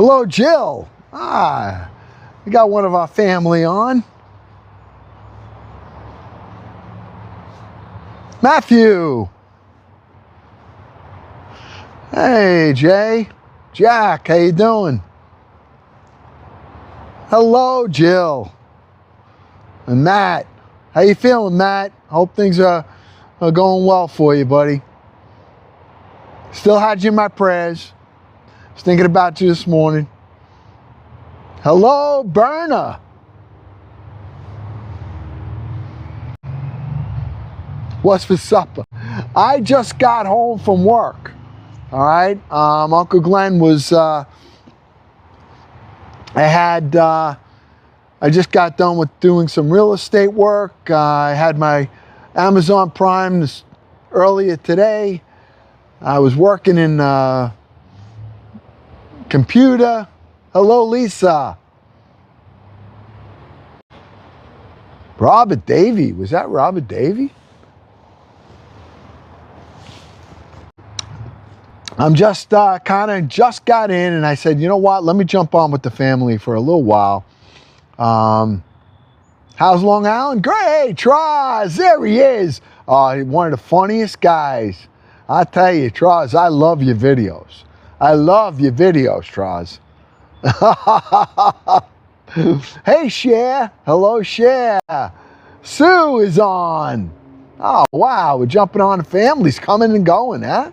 Hello, Jill. We got one of our family on. Matthew. Hey, Jay. Jack, how you doing? Hello, Jill. And Matt. How you feeling, Matt? Hope things are going well for you, buddy. Still had you in my prayers. Was thinking about you this morning. Hello, Berna. What's for supper? I just got home from work. All right. Uncle Glenn was, I just got done with doing some real estate work. I had my Amazon Prime earlier today. I was working in computer. Hello, Lisa. Robert Davey. Was that Robert Davey? I'm just just got in, and I said, you know what? Let me jump on with the family for a little while. How's Long Island? Great, Troz. There he is. One of the funniest guys. I tell you, Troz, I love your videos. I love your videos, Troz. Hey, Cher. Hello, Cher. Sue is on. Oh, wow. We're jumping on. The family's coming and going, huh?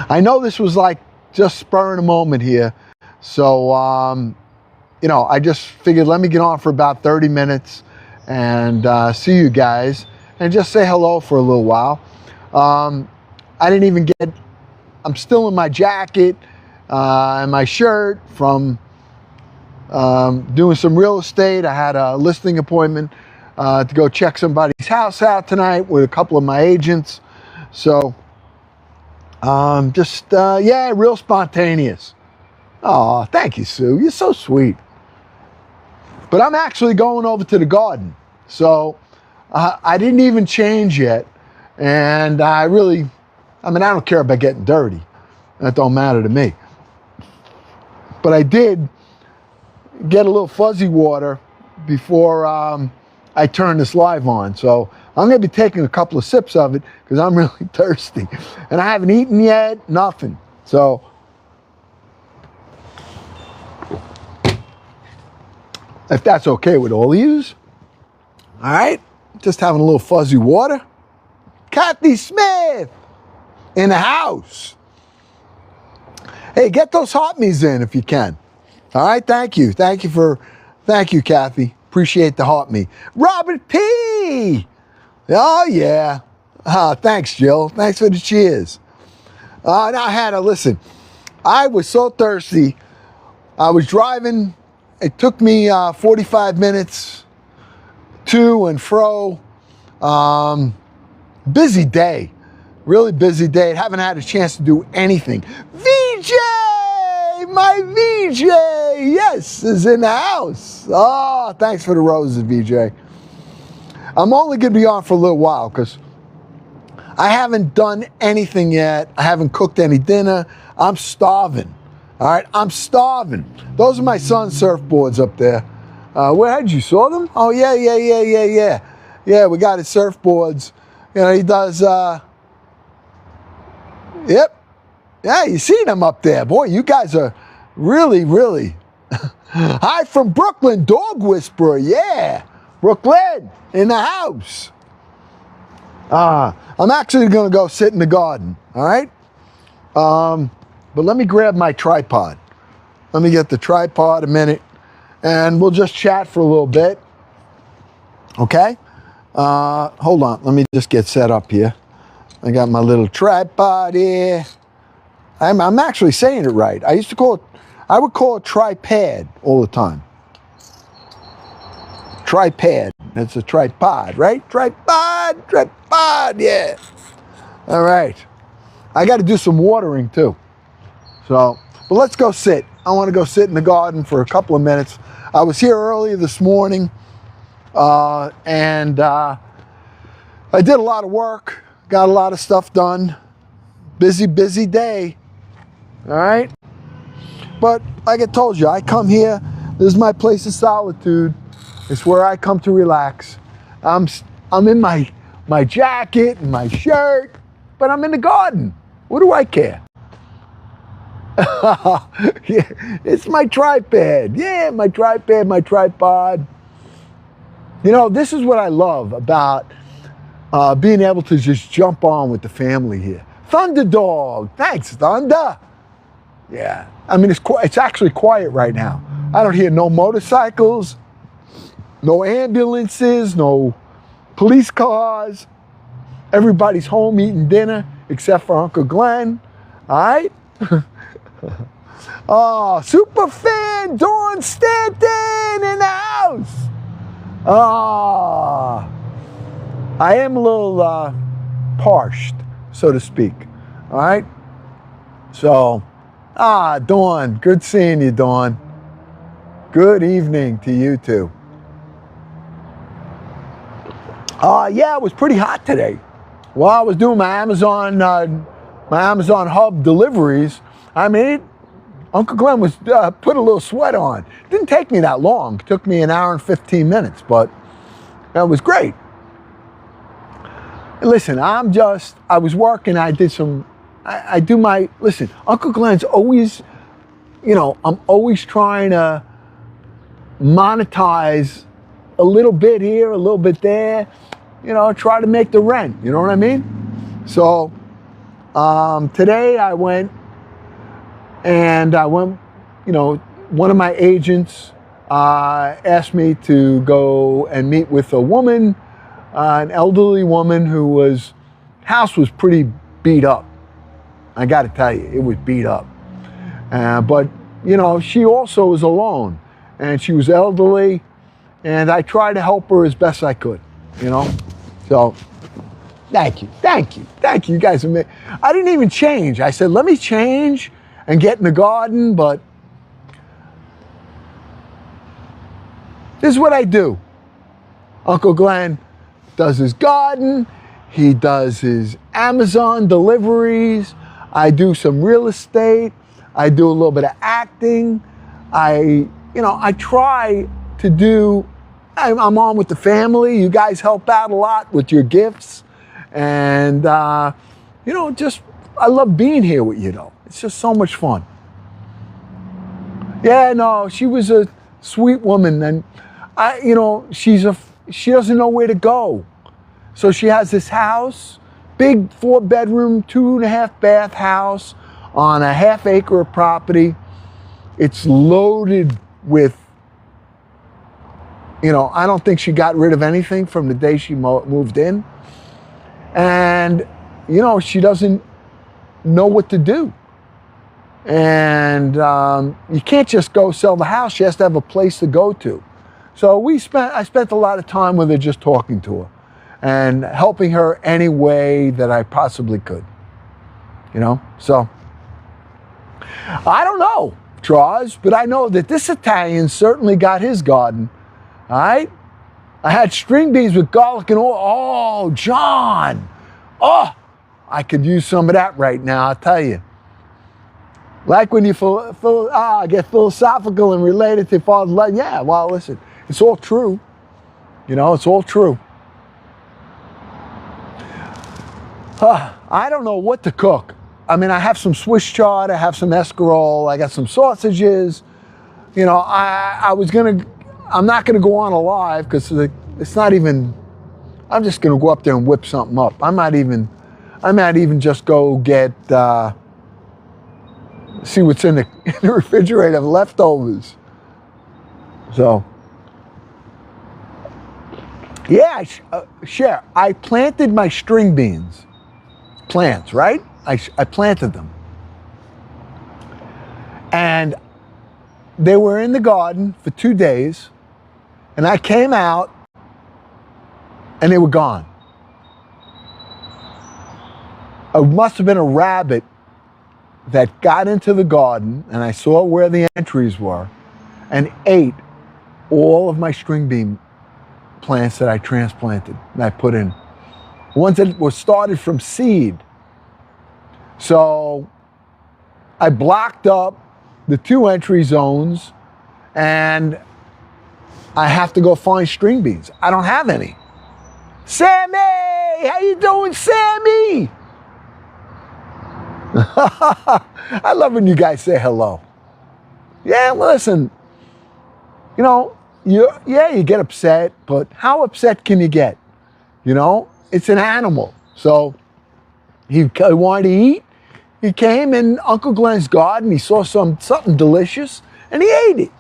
I know this was like just spur of the moment here. So, I just figured let me get on for about 30 minutes and see you guys and just say hello for a little while. I'm still in my jacket and my shirt from doing some real estate. I had a listing appointment to go check somebody's house out tonight with a couple of my agents. So, real spontaneous. Oh, thank you, Sue. You're so sweet. But I'm actually going over to the garden. So, I didn't even change yet. And I don't care about getting dirty. That don't matter to me. But I did get a little fuzzy water before I turn this live on. So I'm going to be taking a couple of sips of it because I'm really thirsty. And I haven't eaten yet, nothing. So if that's okay with all of yous. All right, just having a little fuzzy water. Kathy Smith in the house. Hey, get those hot me's in if you can. All right, thank you. Thank you, Kathy. Appreciate the hot me. Robert P. Oh, yeah. Thanks, Jill. Thanks for the cheers. Now, listen. I was so thirsty. I was driving. It took me 45 minutes to and fro. Busy day. Really busy day. Haven't had a chance to do anything. VJ! My VJ! Yes, is in the house. Oh, thanks for the roses, VJ. I'm only going to be on for a little while because I haven't done anything yet. I haven't cooked any dinner. I'm starving. All right, I'm starving. Those are my son's surfboards up there. Where had you saw them? Oh, yeah. Yeah, we got his surfboards. You know, he does, yep. Yeah, you see them up there. Boy, you guys are really, really. Hi from Brooklyn, Dog Whisperer. Yeah, Brooklyn in the house. I'm actually going to go sit in the garden, all right? But let me grab my tripod. Let me get the tripod a minute, and we'll just chat for a little bit, okay? Hold on. Let me just get set up here. I got my little tripod here. I'm actually saying it right. I would call it tripod all the time. Tripod. It's a tripod, right? Tripod, yeah. All right. I got to do some watering too. So, but let's go sit. I want to go sit in the garden for a couple of minutes. I was here early this morning, and I did a lot of work, got a lot of stuff done. Busy day. All right. But like I told you, I come here. This is my place of solitude. It's where I come to relax. I'm in my jacket and my shirt, but I'm in the garden. What do I care? Yeah, it's my tripod. Yeah, my tripod, my tripod. You know, this is what I love about being able to just jump on with the family here. Thunder Dog. Thanks, Thunder. Yeah. I mean, it's actually quiet right now. I don't hear no motorcycles, no ambulances, no police cars. Everybody's home eating dinner except for Uncle Glenn. All right? Oh, super fan Dawn Stanton in the house. Oh, I am a little parched, so to speak. All right? So, Dawn, good seeing you, Dawn. Good evening to you too. Yeah, it was pretty hot today. While I was doing my Amazon hub deliveries, I mean, Uncle Glenn was put a little sweat on. It didn't take me that long. It took me an hour and 15 minutes, but it was great. Listen, I was working, listen, Uncle Glenn's always, I'm always trying to monetize a little bit here, a little bit there, try to make the rent, you know what I mean? So, today I went, one of my agents asked me to go and meet with a woman, an elderly woman whose house was pretty beat up. I got to tell you, it was beat up. But, she also was alone, and she was elderly, and I tried to help her as best I could, So, thank you. You guys I didn't even change. I said, let me change and get in the garden, but this is what I do. Uncle Glenn does his garden, he does his Amazon deliveries, I do some real estate, I do a little bit of acting, I try to do, I'm on with the family, you guys help out a lot with your gifts, and I love being here with you though. It's just so much fun. Yeah, no, she was a sweet woman, and she doesn't know where to go. So she has this house, big 4-bedroom, 2.5 bath house on a half acre of property. It's loaded with, I don't think she got rid of anything from the day she moved in. And, she doesn't know what to do. And you can't just go sell the house. She has to have a place to go to. So I spent a lot of time with her just talking to her and helping her any way that I possibly could. So I don't know, Charles, but I know that this Italian certainly got his garden. All right? I had string beans with garlic and oil. Oh, John. Oh, I could use some of that right now, I'll tell you. Like when you get philosophical and related to Father's love. Yeah, well, listen, it's all true. It's all true. I don't know what to cook. I mean, I have some Swiss chard, I have some escarole, I got some sausages. I'm not gonna go on alive because it's not even, I'm just gonna go up there and whip something up. I might even just go get, see what's in the refrigerator of leftovers. So, yeah, Cher, I planted my string beans. Plants, right? I planted them. And they were in the garden for 2 days, and I came out, and they were gone. It must have been a rabbit that got into the garden, and I saw where the entries were, and ate all of my string bean plants that I transplanted and I put in. Ones that were started from seed. So I blocked up the 2 entry zones, and I have to go find string beans. I don't have any. Sammy, how you doing, Sammy? I love when you guys say hello. Yeah, listen, you know, you get upset, but how upset can you get? You know, it's an animal. So he wanted to eat. He came in Uncle Glenn's garden. He saw something delicious, and he ate it.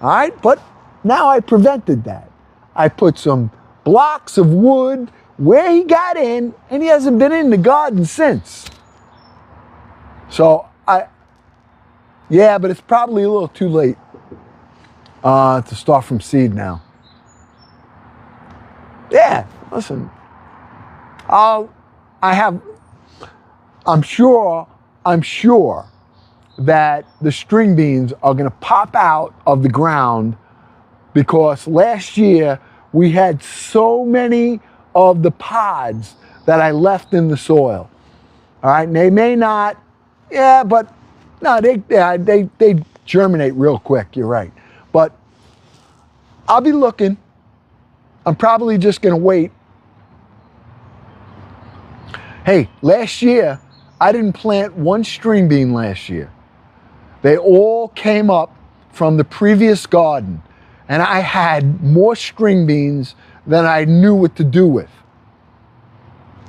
All right, but now I prevented that. I put some blocks of wood where he got in, and he hasn't been in the garden since. So yeah, but it's probably a little too late to start from seed now. Yeah, listen, I'm sure that the string beans are going to pop out of the ground, because last year we had so many of the pods that I left in the soil. All right, and they may not, yeah, but no, they germinate real quick. You're right, but I'll be looking. I'm probably just going to wait. Hey, last year I didn't plant one string bean last year. They all came up from the previous garden, and I had more string beans than I knew what to do with.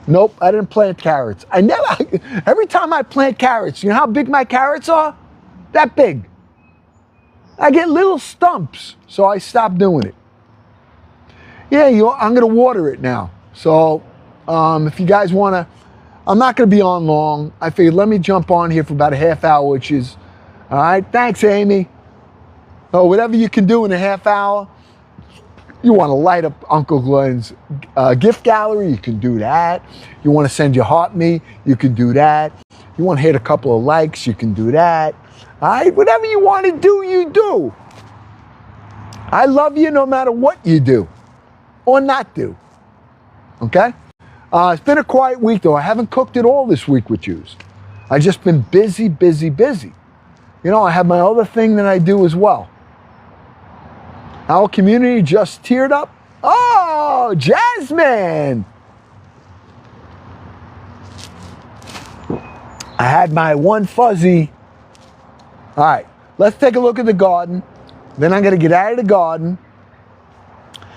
Nope, I didn't plant carrots. Every time I plant carrots, you know how big my carrots are? That big. I get little stumps, so I stopped doing it. Yeah, I'm gonna water it now. So if you guys wanna, I'm not gonna be on long. I figured let me jump on here for about a half hour, which is, all right, thanks Amy. Oh, whatever you can do in a half hour. You want to light up Uncle Glenn's gift gallery, you can do that. You want to send your heart me, you can do that. You want to hit a couple of likes, you can do that. All right, whatever you want to do, you do. I love you no matter what you do or not do. Okay? It's been a quiet week though. I haven't cooked at all this week with yous. I've just been busy. You know, I have my other thing that I do as well. Our community just teared up. Oh, Jasmine! I had my one fuzzy. All right, let's take a look at the garden. Then I'm gonna get out of the garden.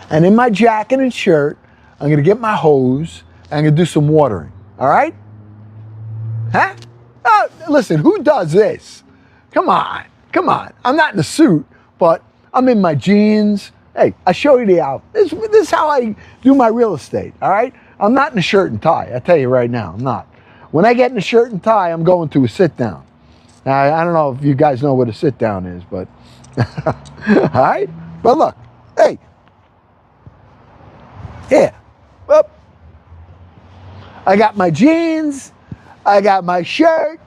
And in my jacket and shirt, I'm gonna get my hose. And I'm gonna do some watering, all right? Huh? Oh, listen, who does this? Come on. I'm not in a suit, but I'm in my jeans. Hey, I show you the outfit. This is how I do my real estate, all right? I'm not in a shirt and tie. I tell you right now, I'm not. When I get in a shirt and tie, I'm going to a sit down. Now, I don't know if you guys know what a sit down is, but all right? But look, hey. Here. Whoop. I got my jeans. I got my shirt.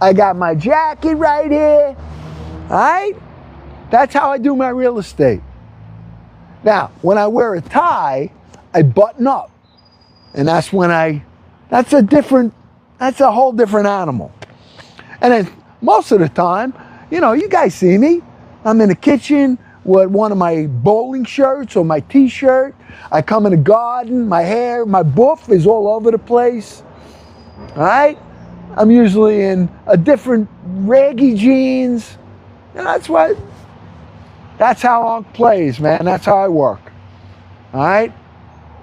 I got my jacket right here. All right? That's how I do my real estate. Now, when I wear a tie, I button up. And that's when that's a whole different animal. And then most of the time, you know, you guys see me. I'm in the kitchen with one of my bowling shirts or my t-shirt. I come in the garden, my hair, my boof is all over the place. All right? I'm usually in a different raggy jeans. And that's how Unc plays, man. That's how I work. All right?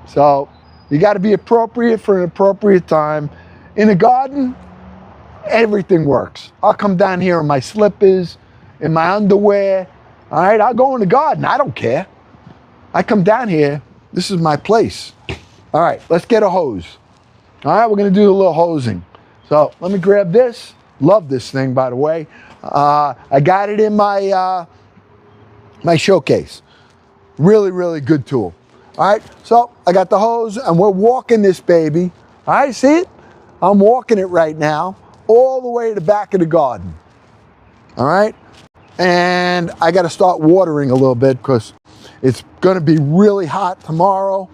So you got to be appropriate for an appropriate time. In the garden, everything works. I'll come down here in my slippers, in my underwear. All right? I'll go in the garden. I don't care. I come down here. This is my place. All right, let's get a hose. All right, we're going to do a little hosing. So let me grab this. Love this thing, by the way. I got it in my my showcase. Really, really good tool. All right, so I got the hose and we're walking this baby. All right, see it? I'm walking it right now all the way to the back of the garden. All right, and I got to start watering a little bit because it's going to be really hot tomorrow.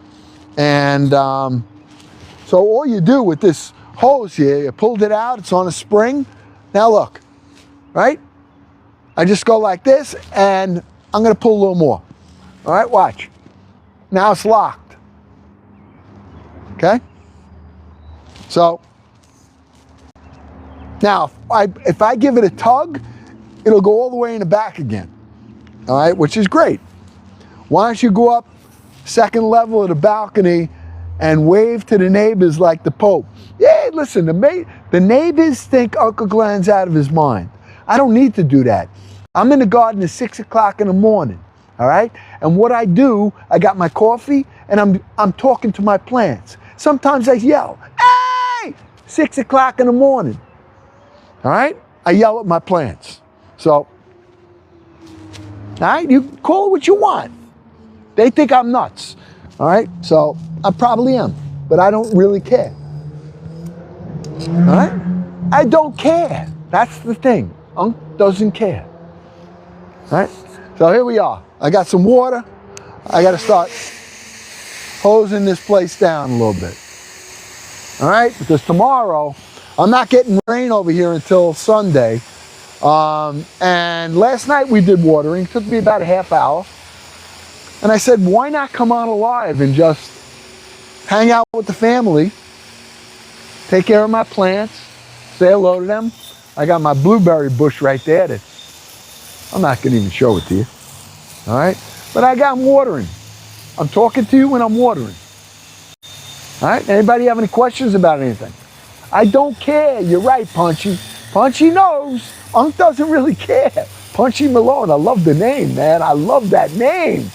And so all you do with this hose here, you pulled it out, it's on a spring. Now look, right? I just go like this, and I'm gonna pull a little more. All right, watch. Now it's locked. Okay? So, now if I give it a tug, it'll go all the way in the back again. All right, which is great. Why don't you go up second level of the balcony and wave to the neighbors like the Pope? Yeah, listen, the neighbors think Uncle Glenn's out of his mind. I don't need to do that. I'm in the garden at 6 o'clock in the morning, all right? And what I do, I got my coffee and I'm talking to my plants. Sometimes I yell, hey, 6 o'clock in the morning, all right? I yell at my plants. So, all right, you call it what you want. They think I'm nuts, all right? So I probably am, but I don't really care, all right? I don't care. That's the thing. Unc doesn't care, all right? So here we are. I got some water. I got to start hosing this place down a little bit, all right? Because tomorrow, I'm not getting rain over here until Sunday. And last night we did watering. It took me about a half hour. And I said, why not come on alive and just hang out with the family, take care of my plants, say hello to them. I got my blueberry bush right there that I'm not going to even show it to you. All right? But I'm watering. I'm talking to you when I'm watering. All right? Anybody have any questions about anything? I don't care. You're right, Punchy. Punchy knows. Unc doesn't really care. Punchy Malone. I love the name, man. I love that name.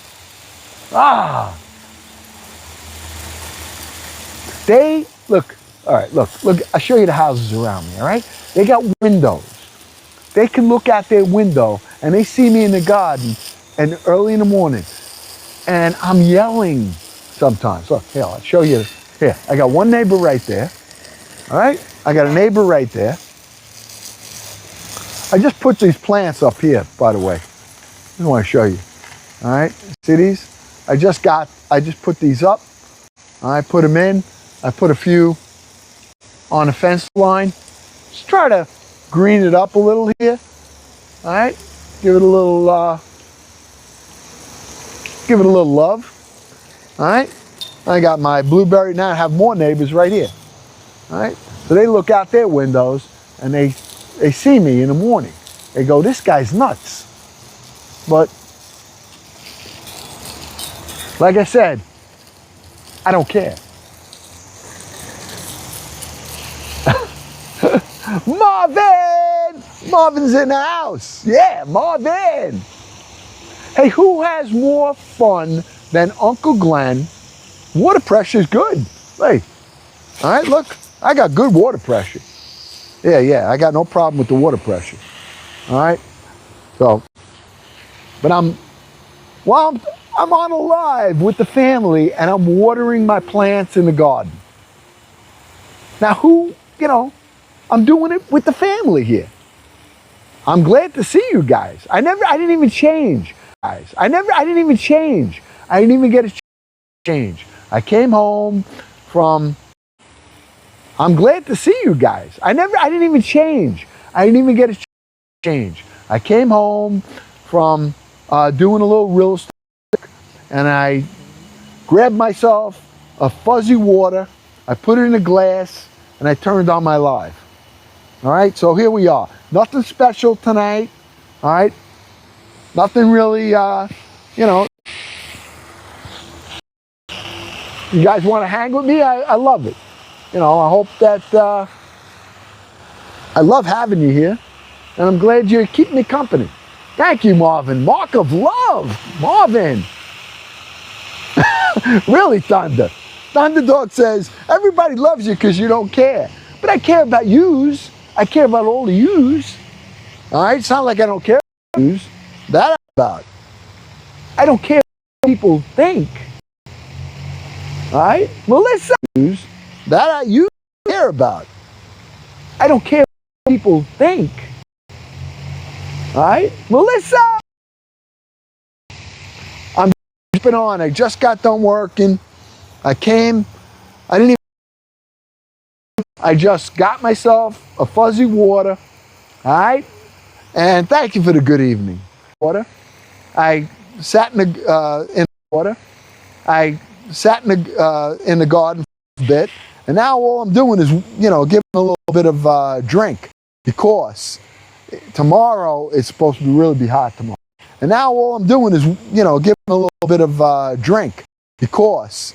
Ah. Look, all right, look, I'll show you the houses around me, all right? They got windows. They can look out their window and they see me in the garden and early in the morning and I'm yelling sometimes. Look, here, I'll show you. Here, I got one neighbor right there, all right? I got a neighbor right there. I just put these plants up here, by the way. I just want to show you, all right? See these? I just put these up. I put them in. I put a few on the fence line. Just try to green it up a little here. All right, give it a little love. All right, I got my blueberry now. I have more neighbors right here. All right, so they look out their windows and they see me in the morning. They go, "This guy's nuts," but like I said, I don't care. Marvin! Marvin's in the house. Yeah, Marvin. Hey, who has more fun than Uncle Glenn? Water pressure is good. Hey, all right, look, I got good water pressure. Yeah, I got no problem with the water pressure. All right, so, but I'm on alive with the family and I'm watering my plants in the garden. Now I'm doing it with the family here. I'm glad to see you guys. I didn't even change, guys. I didn't even change. I didn't even get a change. I came home from, I'm glad to see you guys. I didn't even change. I didn't even get a change. I came home from doing a little real estate and I grabbed myself a fuzzy water. I put it in a glass and I turned on my live. All right, so here we are. Nothing special tonight, all right? Nothing really, You guys want to hang with me? I love it. I hope that, I love having you here, and I'm glad you're keeping me company. Thank you, Marvin. Mark of love, Marvin. Really, Thunder. Thunderdog says, everybody loves you because you don't care. But I care about yous. I care about all the yous. All right? It's not like I don't care about yous. That I'm about. I don't care what people think. All right? Melissa, that you care about. I don't care what people think. All right? Melissa! I'm keeping on. I just got done working. I just got myself a fuzzy water, all right? And thank you for the good evening. Water. I sat in the water. I sat in the garden for a bit, and now all I'm doing is, you know, giving a little bit of drink, because tomorrow it's supposed to really be hot tomorrow. And now all I'm doing is, you know, giving a little bit of drink, because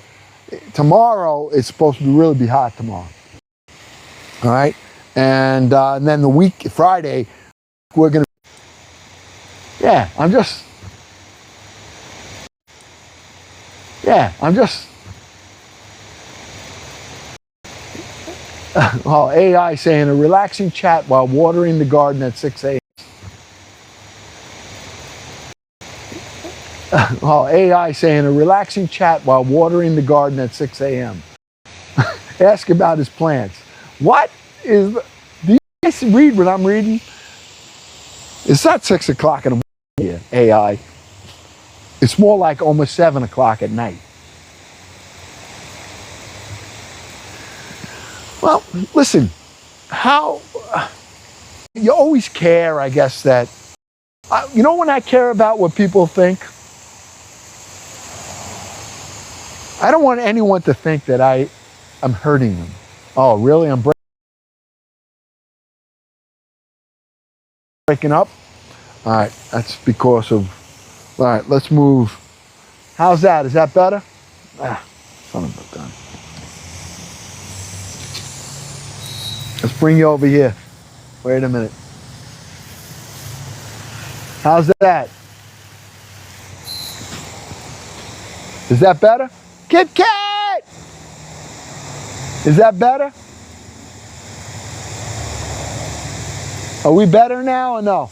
tomorrow it's supposed to really be hot tomorrow. All right, and then the week Friday we're gonna. Yeah, I'm just. Oh, AI saying a relaxing chat while watering the garden at 6 a.m. Oh, AI saying a relaxing chat while watering the garden at 6 a.m. Ask about his plants. What is... Do you guys read what I'm reading? It's not 6 o'clock in the morning here, AI. It's more like almost 7 o'clock at night. Well, listen, you always care, I guess, that, you know when I care about what people think? I don't want anyone to think that I'm hurting them. Oh, really? I'm breaking up? All right, that's because of, all right, let's move. How's that? Is that better? Son of a gun. Let's bring you over here. Wait a minute. How's that? Is that better? Kit Kat! Is that better? Are we better now or no?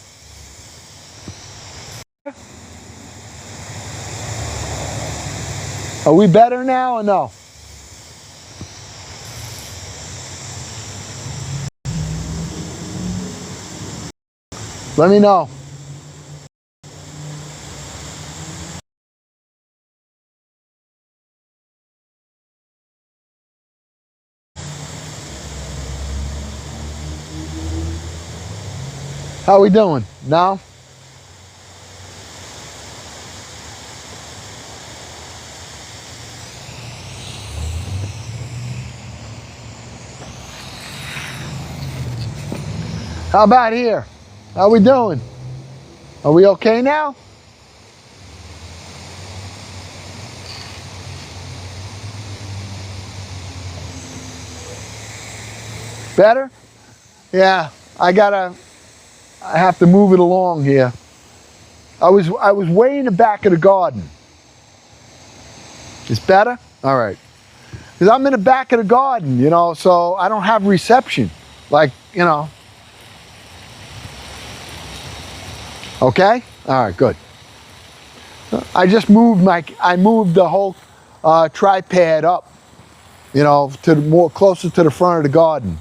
Are we better now or no? Let me know. How we doing? No? How about here? How we doing? Are we okay now? Better? Yeah, I have to move it along here. I was way in the back of the garden. It's better? All right. Because I'm in the back of the garden, you know, so I don't have reception. Like, you know. Okay? All right, good. I just moved the whole tripod up, you know, to more closer to the front of the garden.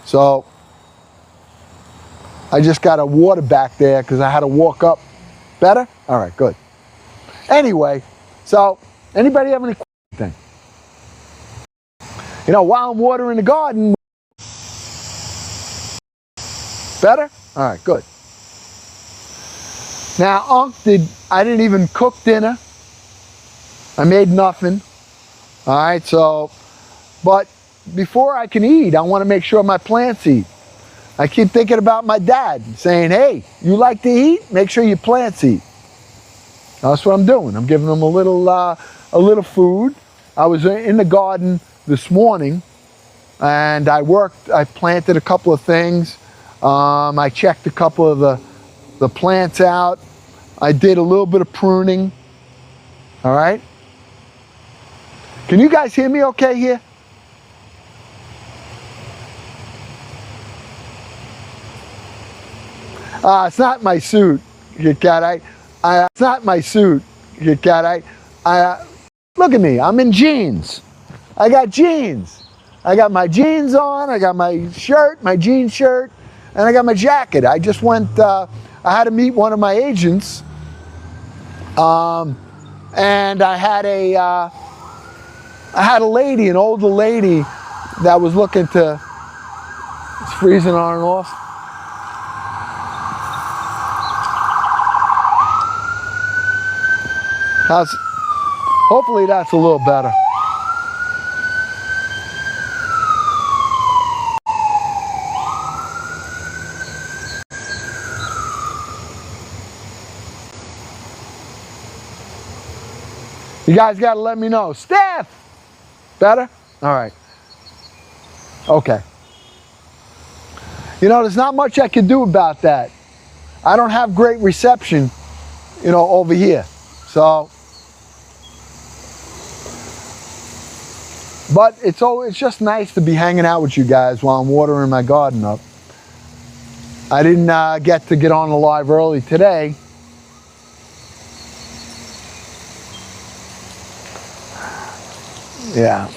So I just got a water back there because I had to walk up. Better? All right, good. Anyway, so anybody have any questions? You know, while I'm watering the garden. Better? All right, good. Now, I didn't even cook dinner. I made nothing. All right, so, but before I can eat, I want to make sure my plants eat. I keep thinking about my dad, saying, hey, you like to eat? Make sure your plants eat. That's what I'm doing. I'm giving them a little food. I was in the garden this morning, and I planted a couple of things. I checked a couple of the plants out. I did a little bit of pruning. All right? Can you guys hear me okay here? It's not my suit, Kit Kat. It's not my suit, Kit Kat. Look at me. I'm in jeans. I got jeans. I got my jeans on. I got my shirt, my jean shirt, and I got my jacket. I just went. I had to meet one of my agents, and I had a lady, an older lady, that was looking to. It's freezing on and off. Hopefully that's a little better. You guys got to let me know. Steph! Better? All right. Okay. You know, there's not much I can do about that. I don't have great reception, you know, over here. So, but it's just nice to be hanging out with you guys while I'm watering my garden up. I didn't get on the live early today. Yeah.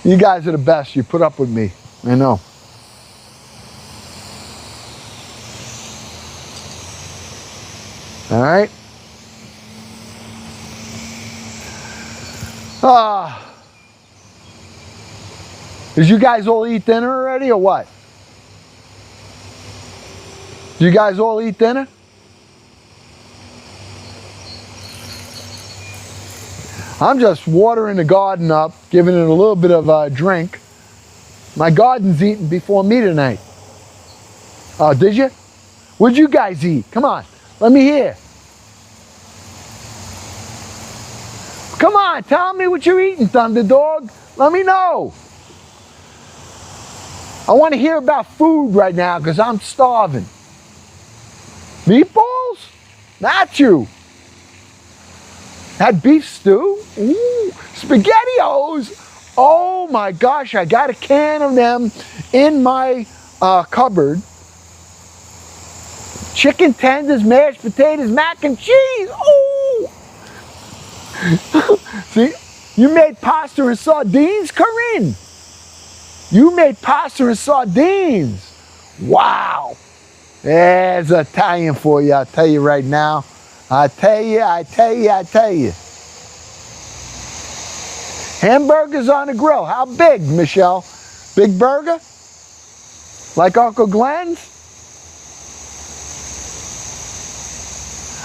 You guys are the best. You put up with me. I know. All right. Did you guys all eat dinner already or what? Did you guys all eat dinner? I'm just watering the garden up, giving it a little bit of a drink. My garden's eating before me tonight. Oh, did you? What'd you guys eat? Come on, let me hear. Come on, tell me what you're eating, Thunderdog. Let me know. I want to hear about food right now because I'm starving. Meatballs? Not you. Had beef stew? Ooh, SpaghettiOs. Oh my gosh, I got a can of them in my cupboard. Chicken tenders, mashed potatoes, mac and cheese. Ooh. See, you made pasta and sardines, Corinne. You made pasta and sardines. Wow. There's Italian for you, I'll tell you right now. I tell you. Hamburgers on the grill. How big, Michelle? Big burger? Like Uncle Glenn's?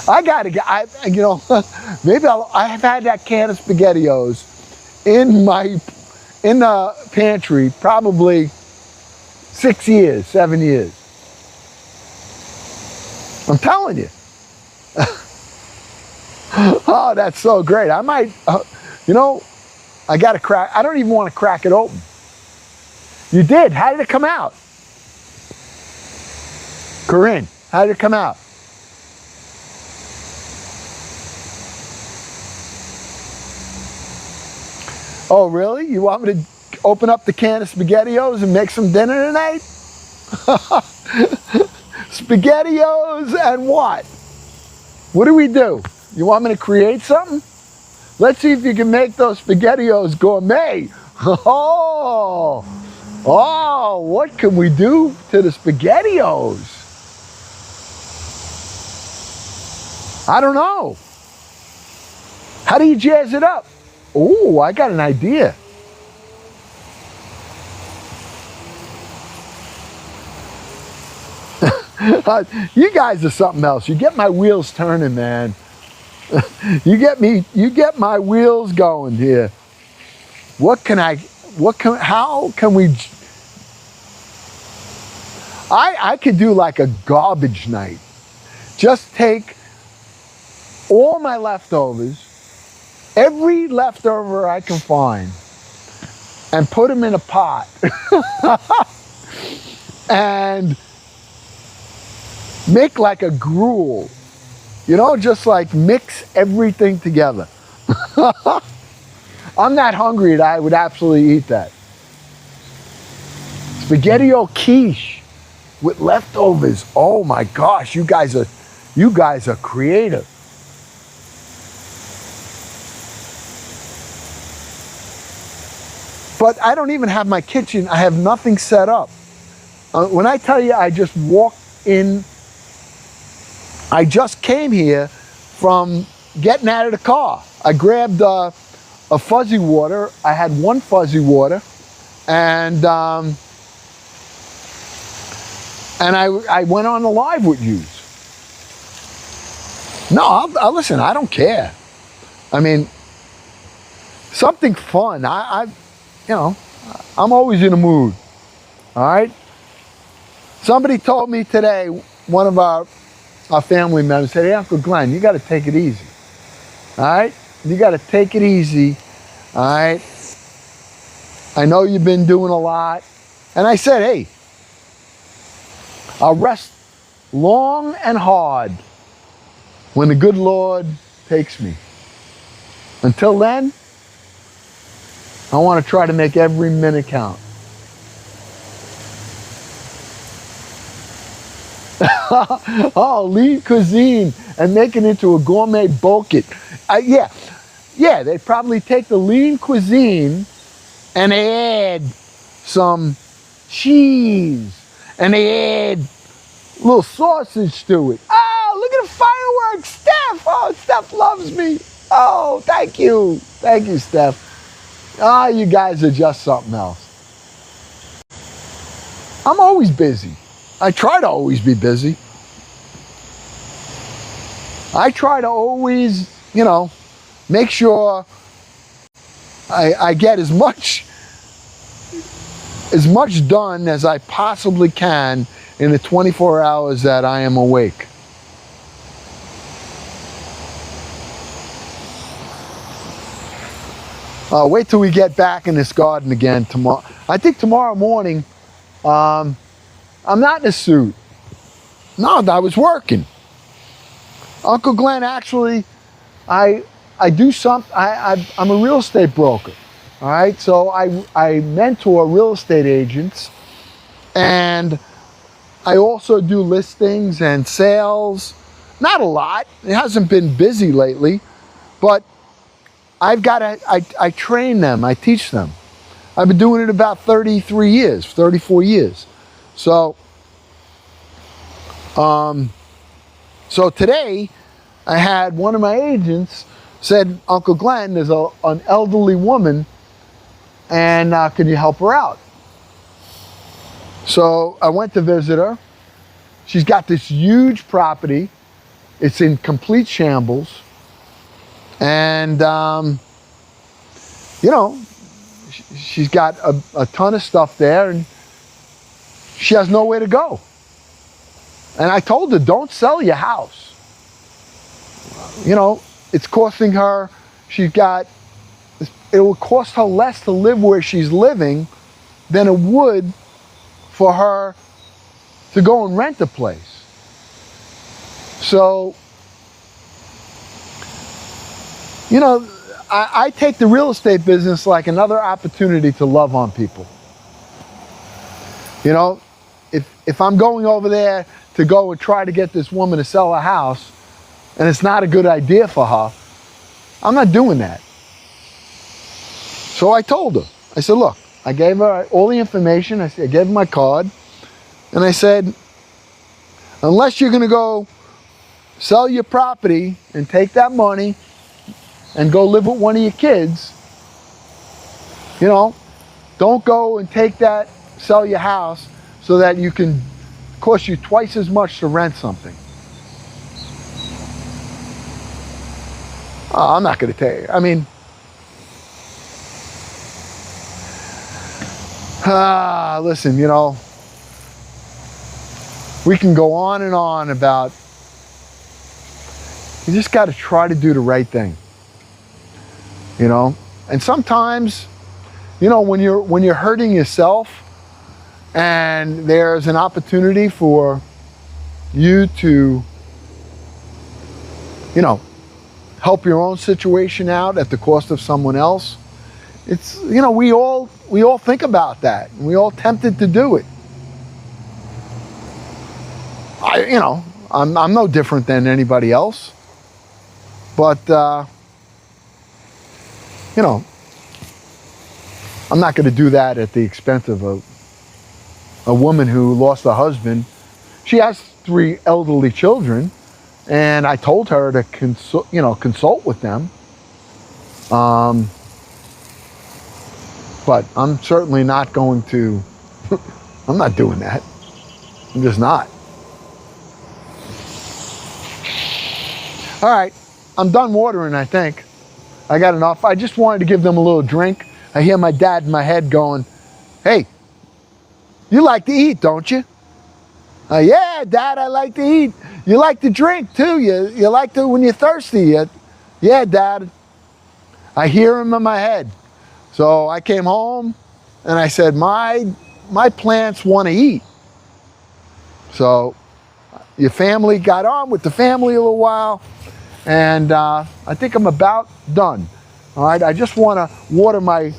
I gotta get, maybe I have had that can of SpaghettiOs in the pantry probably 6 years, 7 years. I'm telling you. Oh, that's so great. I might, I got to crack. I don't even want to crack it open. You did. How did it come out? Corinne, how did it come out? Oh, really? You want me to open up the can of SpaghettiOs and make some dinner tonight? SpaghettiOs and what? What do we do? You want me to create something? Let's see if you can make those SpaghettiOs gourmet. Oh, what can we do to the SpaghettiOs? I don't know. How do you jazz it up? Oh, I got an idea. You guys are something else. You get my wheels turning, man. You get my wheels going here. How can we, I could do like a garbage night. Just take all my leftovers, every leftover I can find, and put them in a pot. And make like a gruel. Just like mix everything together. I'm that hungry that I would absolutely eat that. SpaghettiO quiche with leftovers. Oh my gosh, you guys are creative. But I don't even have my kitchen. I have nothing set up. When I tell you I just walked in, I just came here from getting out of the car. I grabbed a fuzzy water. I had one fuzzy water, and I went on the live with you. No, I'll listen. I don't care. I mean, something fun. You know, I'm always in a mood. All right. Somebody told me today, one of our family members said, "Hey, Uncle Glenn, you got to take it easy. All right, you got to take it easy. All right. I know you've been doing a lot." And I said, "Hey, I'll rest long and hard when the good Lord takes me. Until then, I want to try to make every minute count." Oh, lean cuisine and make it into a gourmet bulk-it. Yeah, they probably take the lean cuisine and they add some cheese and they add a little sausage to it. Oh, look at the fireworks, Steph. Oh, Steph loves me. Oh, thank you. Thank you, Steph. Ah, you guys are just something else. I'm always busy. I try to always be busy. I try to always, you know, make sure I get as much done as I possibly can in the 24 hours that I am awake. Wait till we get back in this garden again tomorrow. I think tomorrow morning, I'm not in a suit. No, I was working. Uncle Glenn, actually, I do something. I'm a real estate broker. All right, so I mentor real estate agents, and I also do listings and sales. Not a lot. It hasn't been busy lately, but I train them. I teach them. I've been doing it about 34 years. So, so today I had one of my agents said, "Uncle Glenn, there's an elderly woman, and can you help her out?" So I went to visit her. She's got this huge property. It's in complete shambles. And, you know, she's got a ton of stuff there, and she has nowhere to go. And I told her, don't sell your house. You know, it's costing her, it will cost her less to live where she's living than it would for her to go and rent a place. So, you know, I take the real estate business like another opportunity to love on people. You know, if I'm going over there to go and try to get this woman to sell a house, and it's not a good idea for her, I'm not doing that. So I told her, I said, look, I gave her all the information. I gave her my card, and I said, unless you're going to go sell your property and take that money and go live with one of your kids, you know, don't go and sell your house so that you can cost you twice as much to rent something. I'm not going to tell you. I mean, listen, you know, we can go on and on about, you just got to try to do the right thing, you know. And sometimes, you know, when you're hurting yourself and there's an opportunity for you to, you know, help your own situation out at the cost of someone else, it's, you know, we all think about that, and we all tempted to do it. You know, I'm no different than anybody else, but you know, I'm not going to do that at the expense of a woman who lost her husband. She has 3 elderly children, and I told her to consult with them. But I'm certainly not going to, I'm not doing that. I'm just not. All right, I'm done watering, I think. I got enough. I just wanted to give them a little drink. I hear my dad in my head going, hey, you like to eat, don't you? Yeah, Dad, I like to eat. You like to drink too. You like to when you're thirsty. Yeah, Dad. I hear him in my head. So I came home and I said, my plants want to eat. So your family got on with the family a little while, and I think I'm about done. All right, I just want to water my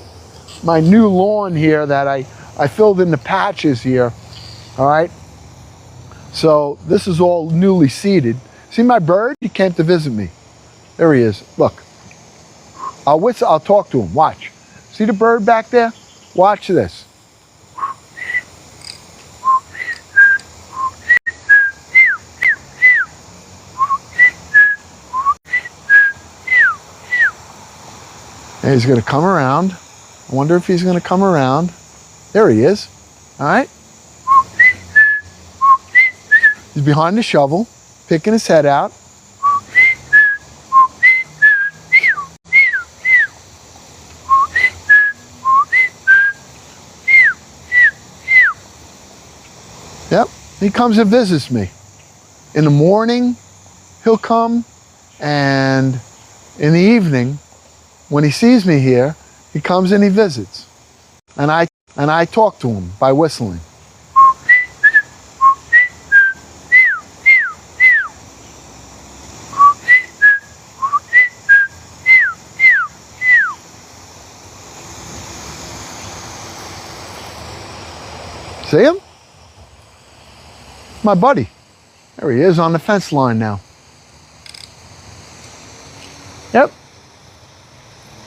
new lawn here that I filled in the patches here. All right. So this is all newly seeded. See my bird? He came to visit me. There he is. Look. I'll whistle. I'll talk to him. Watch. See the bird back there? Watch this. And he's going to come around. I wonder if he's going to come around. There he is. All right. He's behind the shovel, picking his head out. Yep, he comes and visits me. In the morning, he'll come, and in the evening, when he sees me here, he comes and he visits. And I talk to him by whistling. See him? My buddy. There he is on the fence line now. Yep.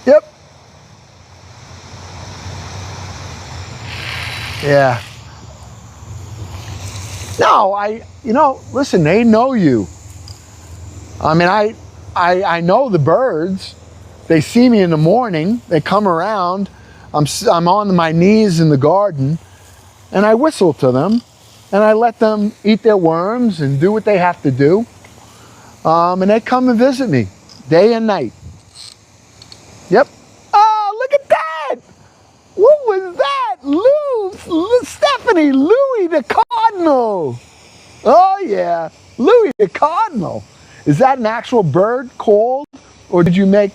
Yep. Yeah. No, listen, they know you. I mean, I know the birds. They see me in the morning. They come around. I'm on my knees in the garden, and I whistle to them, and I let them eat their worms and do what they have to do. And they come and visit me day and night. Yep. Oh, look at that! What was that? Stephanie, Louis the Cardinal. Oh yeah, Louis the Cardinal. Is that an actual bird called, or did you make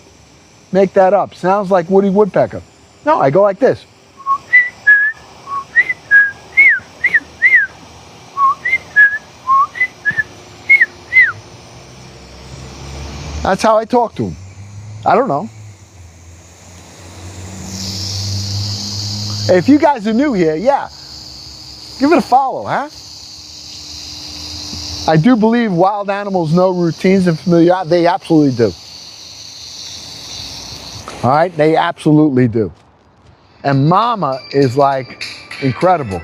that up? Sounds like Woody Woodpecker. No, I go like this. That's how I talk to him. I don't know. Hey, if you guys are new here, yeah, give it a follow, huh? I do believe wild animals know routines and familiarity. They absolutely do. All right, they absolutely do. And Mama is like incredible.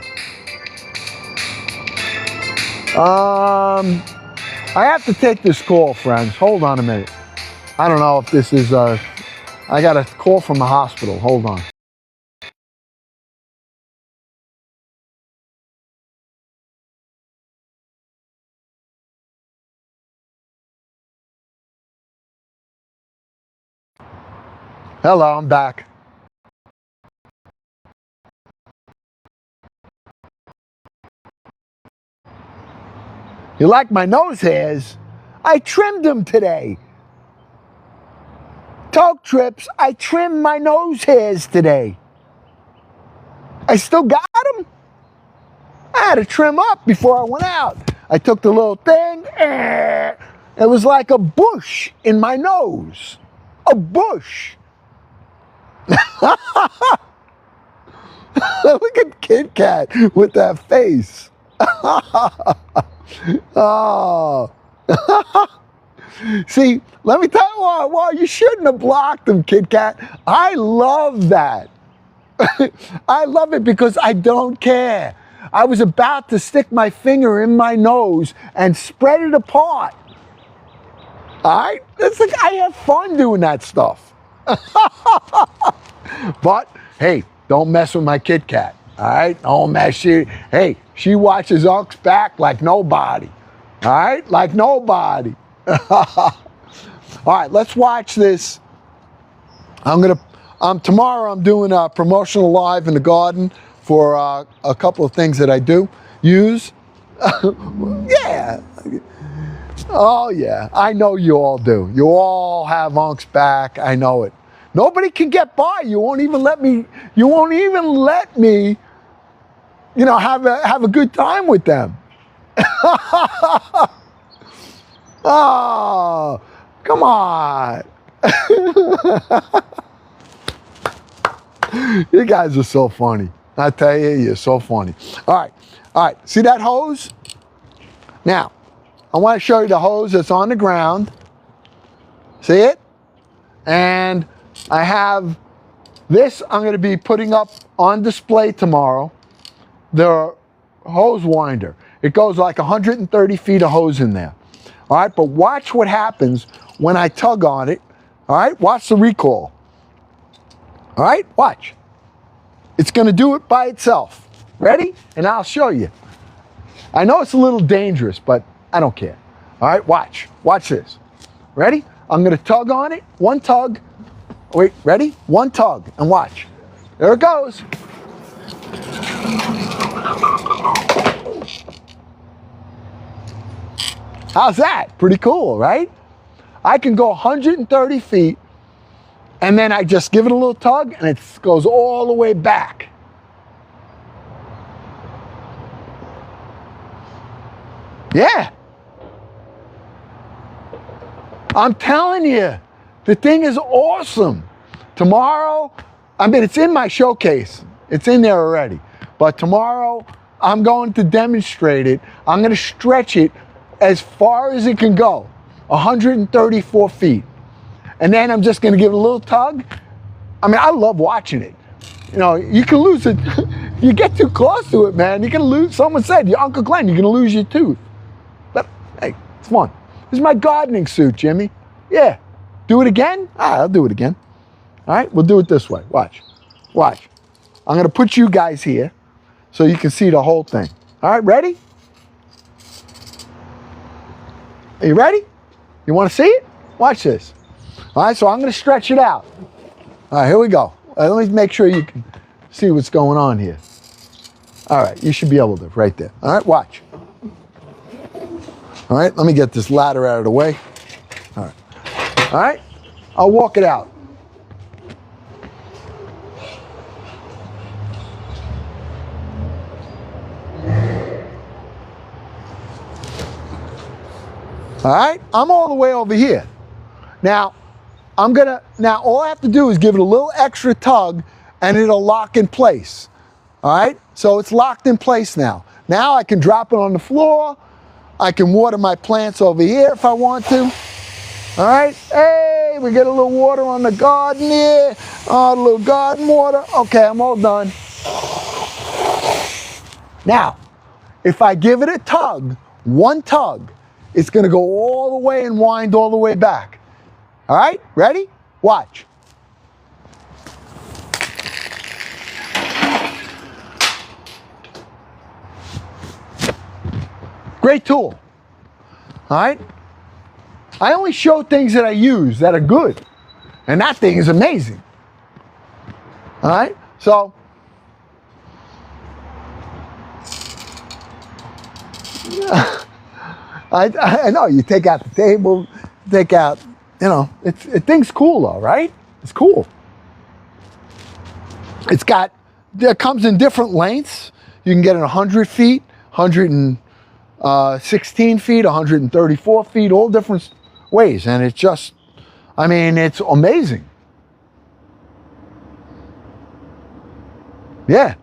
I have to take this call, friends. Hold on a minute. I don't know if this is I got a call from the hospital. Hold on. Hello, I'm back. You like my nose hairs? I trimmed them today. Talk trips, I trimmed my nose hairs today. I still got them. I had to trim up before I went out. I took the little thing, it was like a bush in my nose. A bush. Look at Kit Kat with that face. Oh. See, let me tell you why you shouldn't have blocked him, Kit Kat. I love that. I love it because I don't care. I was about to stick my finger in my nose and spread it apart. All right? It's like I have fun doing that stuff. But, hey, don't mess with my Kit Kat. All right? Don't mess. Hey, she watches Unc's back like nobody. All right? Like nobody. All right, let's watch this Tomorrow I'm doing a promotional live in the garden for a couple of things that I do use. Yeah. Oh yeah, I know you all do. You all have Unc's back. I know it. Nobody can get by. You won't even let me. You won't even let me. You know, have a good time with them. Oh, come on. You guys are so funny. I tell you, you're so funny. All right. See that hose? Now, I want to show you the hose that's on the ground. See it? And I have this I'm going to be putting up on display tomorrow. The hose winder. It goes like 130 feet of hose in there. All right, but watch what happens when I tug on it. All right, watch the recoil. All right, watch. It's going to do it by itself. Ready? And I'll show you. I know it's a little dangerous, but I don't care. All right, watch. Watch this. Ready? I'm going to tug on it. One tug. Wait, ready? One tug, and watch. There it goes. How's that? Pretty cool, right? I can go 130 feet, and then I just give it a little tug, and it goes all the way back. Yeah. I'm telling you, the thing is awesome. Tomorrow, I mean, it's in my showcase. It's in there already. But tomorrow, I'm going to demonstrate it. I'm going to stretch it as far as it can go, 134 feet. And then I'm just going to give it a little tug. I mean, I love watching it. You know, you can lose it. You get too close to it, man. You can lose. Someone said, your Uncle Glenn, you're going to lose your tooth. But hey, it's fun. This is my gardening suit, Jimmy. Yeah. Do it again? I'll do it again. All right, we'll do it this way. Watch. Watch. I'm going to put you guys here so you can see the whole thing. All right, ready? Are you ready? You want to see it? Watch this. All right, so I'm going to stretch it out. All right, here we go. Let me make sure you can see what's going on here. All right, you should be able to right there. All right, watch. All right, let me get this ladder out of the way. All right. All right, I'll walk it out. All right, I'm all the way over here. Now, all I have to do is give it a little extra tug and it'll lock in place. All right, so it's locked in place now. Now I can drop it on the floor. I can water my plants over here if I want to. All right, hey, we get a little water on the garden here. Oh, a little garden water. Okay, I'm all done. Now, if I give it a tug, one tug, it's going to go all the way and wind all the way back. All right, ready? Watch. Great tool. All right? I only show things that I use that are good. And that thing is amazing. All right? So, I know, you take out the table, take out, you know, thing's cool though, right? It's cool. It comes in different lengths. You can get it 100 feet, 116 feet, 134 feet, all different ways. And it's just, I mean, it's amazing. Yeah.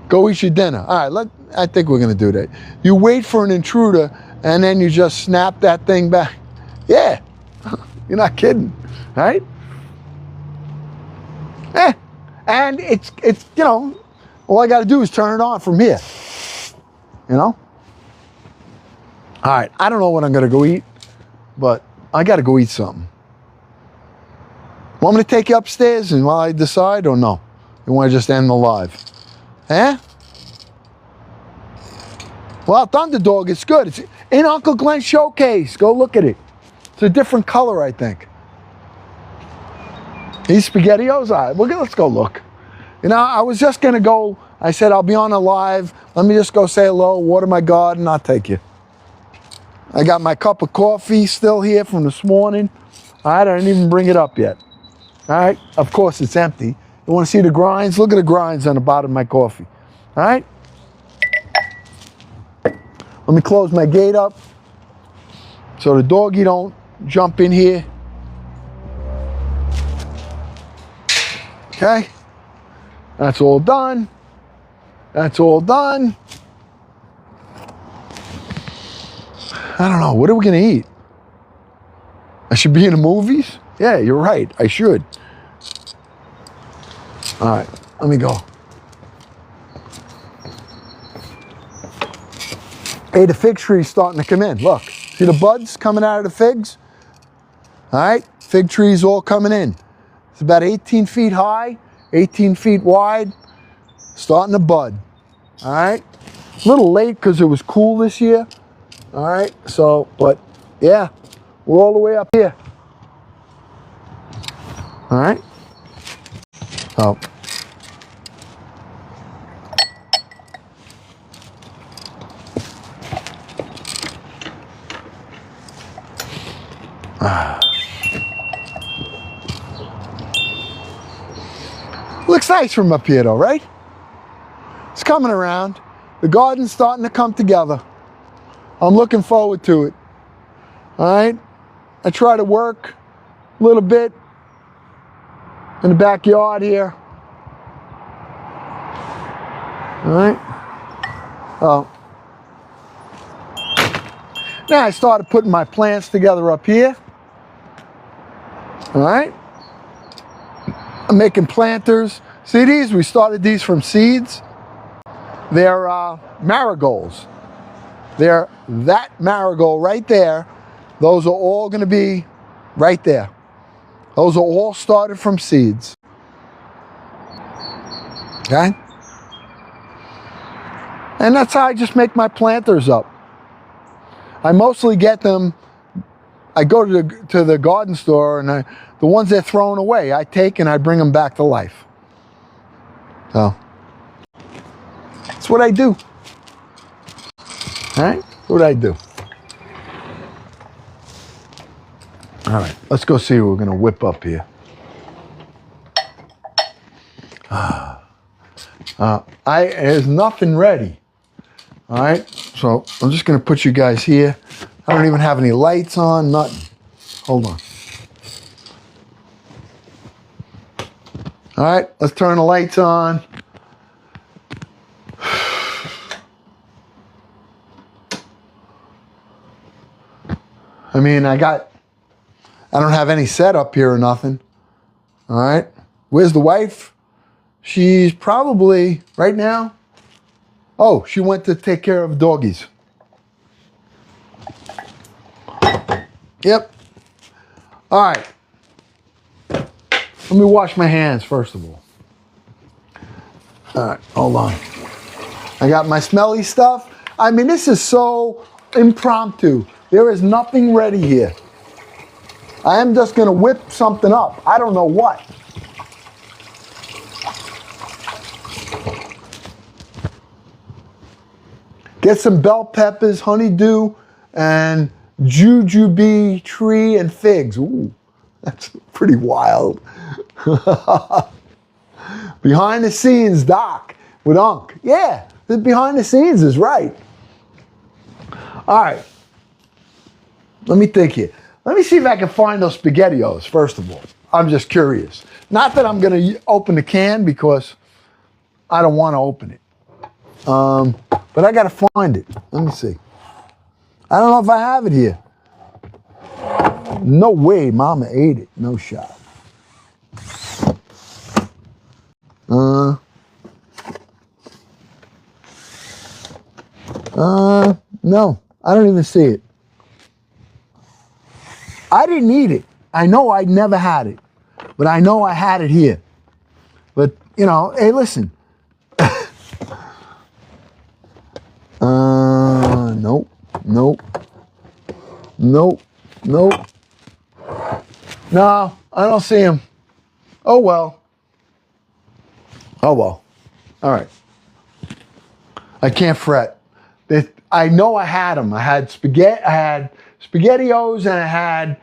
Go eat your dinner. All right, I think we're going to do that. You wait for an intruder, and then you just snap that thing back. Yeah. You're not kidding, right? And it's you know, all I got to do is turn it on from here. You know? All right, I don't know what I'm going to go eat, but I got to go eat something. Want me to take you upstairs and while I decide, or no? You want to just end the live? Eh? Well, Thunderdog, it's good. It's in Uncle Glenn's showcase. Go look at it. It's a different color, I think. These SpaghettiOs? All right, let's go look. You know, I was just going to go. I said, I'll be on a live. Let me just go say hello, water my garden. I'll take you. I got my cup of coffee still here from this morning. All right, I didn't even bring it up yet. All right, of course it's empty. You want to see the grinds? Look at the grinds on the bottom of my coffee. All right? Let me close my gate up so the doggy don't jump in here. Okay? That's all done. That's all done. I don't know. What are we going to eat? I should be in the movies? Yeah, you're right. I should. All right. Let me go. Hey, the fig tree's starting to come in. Look. See the buds coming out of the figs? All right. Fig trees all coming in. It's about 18 feet high, 18 feet wide. Starting to bud. All right. A little late because it was cool this year. All right. So, but yeah, we're all the way up here. All right. Oh. Looks nice from up here though, right? It's coming around. The garden's starting to come together. I'm looking forward to it. All right? I try to work a little bit in the backyard here. All right? Oh. Now I started putting my plants together up here. All right? I'm making planters. See these? We started these from seeds. They're marigolds. They're that marigold right there. Those are all going to be right there. Those are all started from seeds. Okay? And that's how I just make my planters up. I mostly get them, I go to the garden store, and the ones they're throwing away, I take and I bring them back to life. So, that's what I do. All right? That's what I do. All right, let's go see what we're going to whip up here. There's nothing ready. All right, so I'm just going to put you guys here. I don't even have any lights on, nothing. Hold on. All right, let's turn the lights on. I mean, I don't have any setup here or nothing. All right, where's the wife? She's probably, right now, oh, she went to take care of doggies. Yep. All right. Let me wash my hands first of all. All right, hold on. I got my smelly stuff. I mean, this is so impromptu. There is nothing ready here. I am just going to whip something up. I don't know what. Get some bell peppers, honeydew, and jujube tree and figs. Ooh, that's pretty wild. Behind the scenes, Doc, with Unc. Yeah, the behind the scenes is right. All right. Let me think here. Let me see if I can find those SpaghettiOs, first of all. I'm just curious. Not that I'm going to open the can because I don't want to open it. But I got to find it. Let me see. I don't know if I have it here. No way Mama ate it. No shot. No. I don't even see it. I didn't eat it. I know I never had it. But I know I had it here. But, you know, hey, listen. Nope. Nope. Nope. Nope. No, I don't see him. Oh well. Oh well. All right. I can't fret. I know I had them. I had spaghetti. I had SpaghettiOs, and I had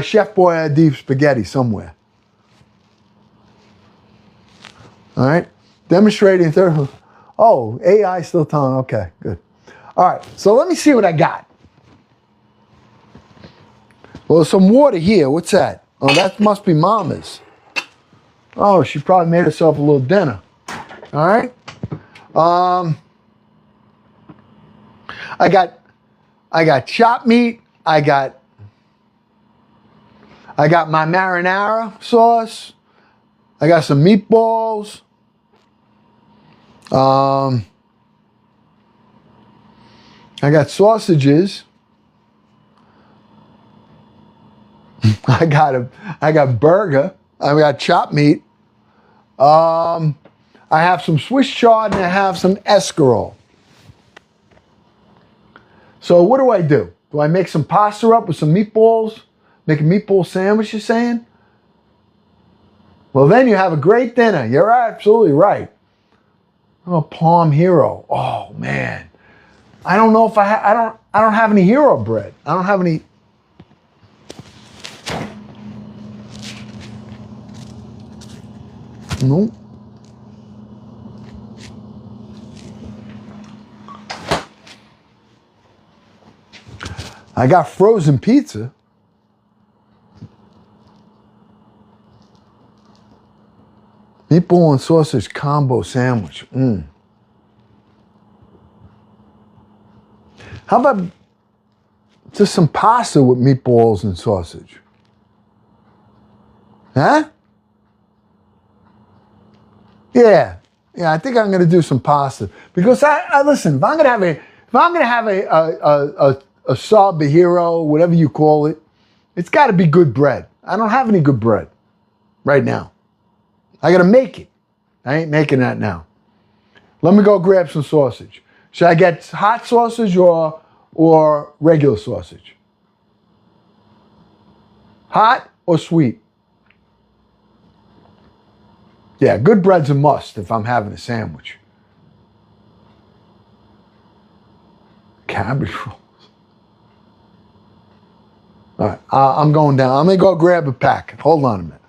Chef Boyardee spaghetti somewhere. All right. Demonstrating third. Oh, AI still telling. Okay, good. All right. So let me see what I got. Well, there's some water here. What's that? Oh, that must be Mama's. Oh, she probably made herself a little dinner. All right. I got chopped meat. I got my marinara sauce. I got some meatballs. I got sausages. I got burger. I got chopped meat. I have some Swiss chard, and I have some escarole. So what do? Do I make some pasta up with some meatballs? Make a meatball sandwich, you're saying? Well, then you have a great dinner. You're absolutely right. Oh, Palm Hero. Oh man, I don't know if I don't have any hero bread. I don't have any. Nope. I got frozen pizza. Meatball and sausage combo sandwich. How about just some pasta with meatballs and sausage? Huh? Yeah, I think I'm gonna do some pasta because I listen. If I'm gonna have a sub, a hero, whatever you call it, it's got to be good bread. I don't have any good bread right now. I got to make it. I ain't making that now. Let me go grab some sausage. Should I get hot sausage or regular sausage? Hot or sweet? Yeah, good bread's a must if I'm having a sandwich. Cabbage rolls. All right, I'm going down. I'm going to go grab a pack. Hold on a minute.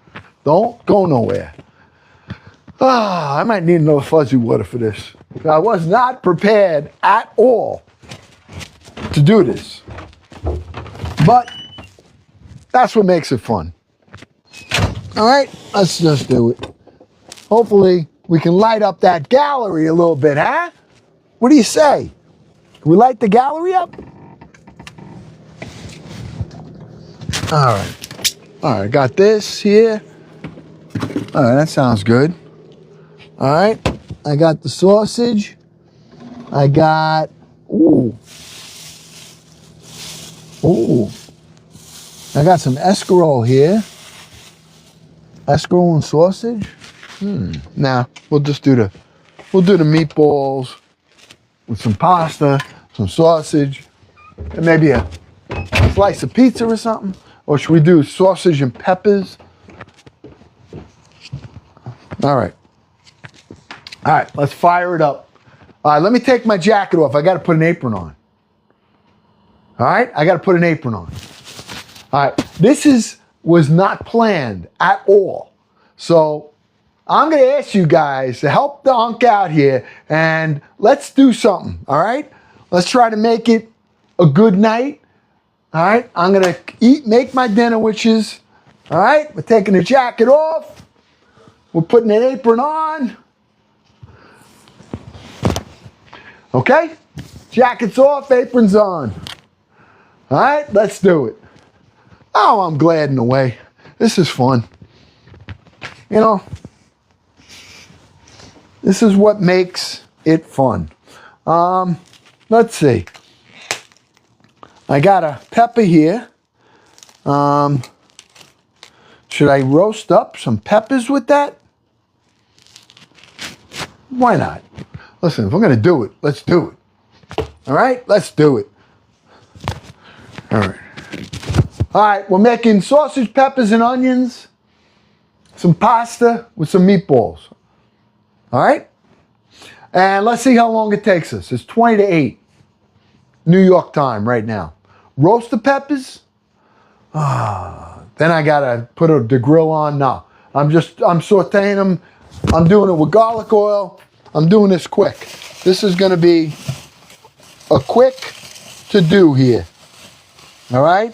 Don't go nowhere. I might need another fuzzy water for this. I was not prepared at all to do this. But that's what makes it fun. All right, let's just do it. Hopefully, we can light up that gallery a little bit, huh? What do you say? Can we light the gallery up? All right, got this here. All right, that sounds good. All right, I got the sausage. I got, ooh. I got some escarole here. Escarole and sausage. Nah, we'll do the meatballs with some pasta, some sausage, and maybe a slice of pizza or something. Or should we do sausage and peppers? All right, let's fire it up. All right, let me take my jacket off. I got to put an apron on. All right, I got to put an apron on. All right, this was not planned at all. So I'm going to ask you guys to help the Unc out here, and let's do something, all right? Let's try to make it a good night, all right? I'm going to make my dinner, which is, all right? We're taking the jacket off. We're putting an apron on. Okay? Jacket's off, apron's on. All right, let's do it. Oh, I'm glad in a way. This is fun. You know, this is what makes it fun. Let's see. I got a pepper here. Should I roast up some peppers with that? Why not? Listen, if we're going to do it, let's do it. All right, let's do it. All right. All right, we're making sausage, peppers, and onions. some pasta with some meatballs. All right? And let's see how long it takes us. It's 20 to 8. New York time right now. Roast the peppers. Then I gotta put the grill on. No, I'm sauteing them. I'm doing it with garlic oil. I'm doing this quick. This is gonna be a quick to do here. All right?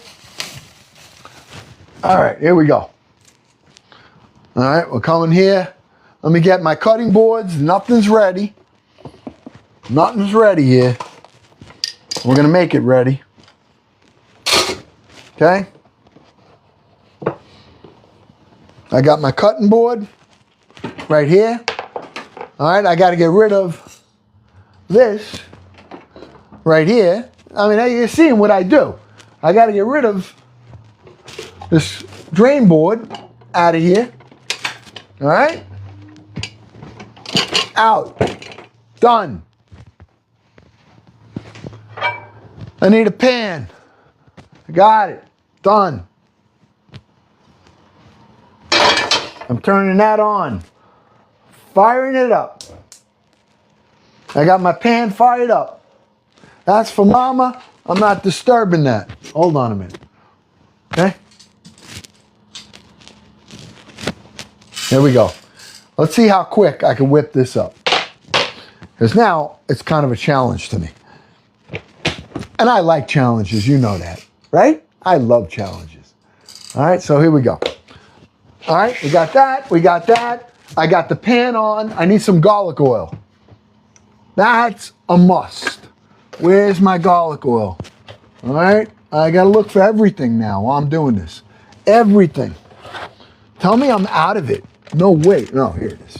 All right, here we go. All right, we're coming here. Let me get my cutting boards. Nothing's ready. Nothing's ready here. We're gonna make it ready. Okay? I got my cutting board right here. All right, I got to get rid of this right here. I mean, you're seeing what I do. I got to get rid of this drain board out of here. All right? Out. Done. I need a pan. I got it. Done. I'm turning that on. Firing it up. I got my pan fired up. That's for mama. I'm not disturbing that. Hold on a minute. Okay? There we go. Let's see how quick I can whip this up. Because now it's kind of a challenge to me. And I like challenges, you know that, right? I love challenges. All right, so here we go. All right, we got that, we got that. I got the pan on. I need some garlic oil. That's a must. Where's my garlic oil? All right, I got to look for everything now while I'm doing this. Everything. Tell me I'm out of it. No, wait. No, here it is.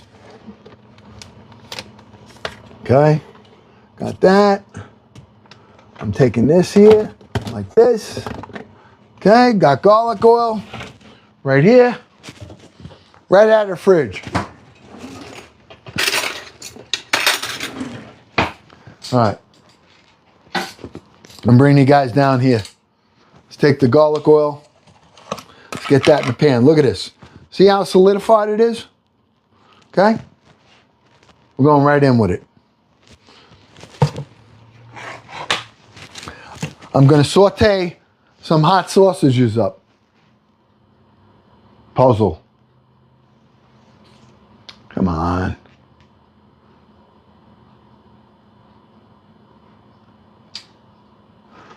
Okay, got that. I'm taking this here, like this. Okay, got garlic oil right here, right out of the fridge. All right, I'm bringing you guys down here. Let's take the garlic oil. Let's get that in the pan. Look at this. See how solidified it is? Okay, we're going right in with it. I'm going to saute some hot sausages up. Puzzle. Come on.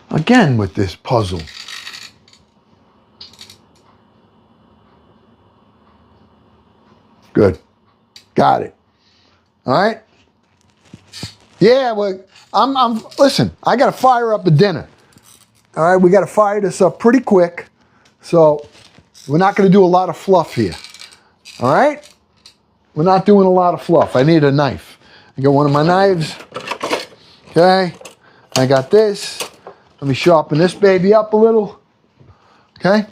Again with this puzzle. Good. Got it. All right? Yeah, well, listen, I got to fire up a dinner. All right, we got to fire this up pretty quick. So we're not going to do a lot of fluff here. All right? We're not doing a lot of fluff. I need a knife. I got one of my knives. Okay. I got this. Let me sharpen this baby up a little. Okay.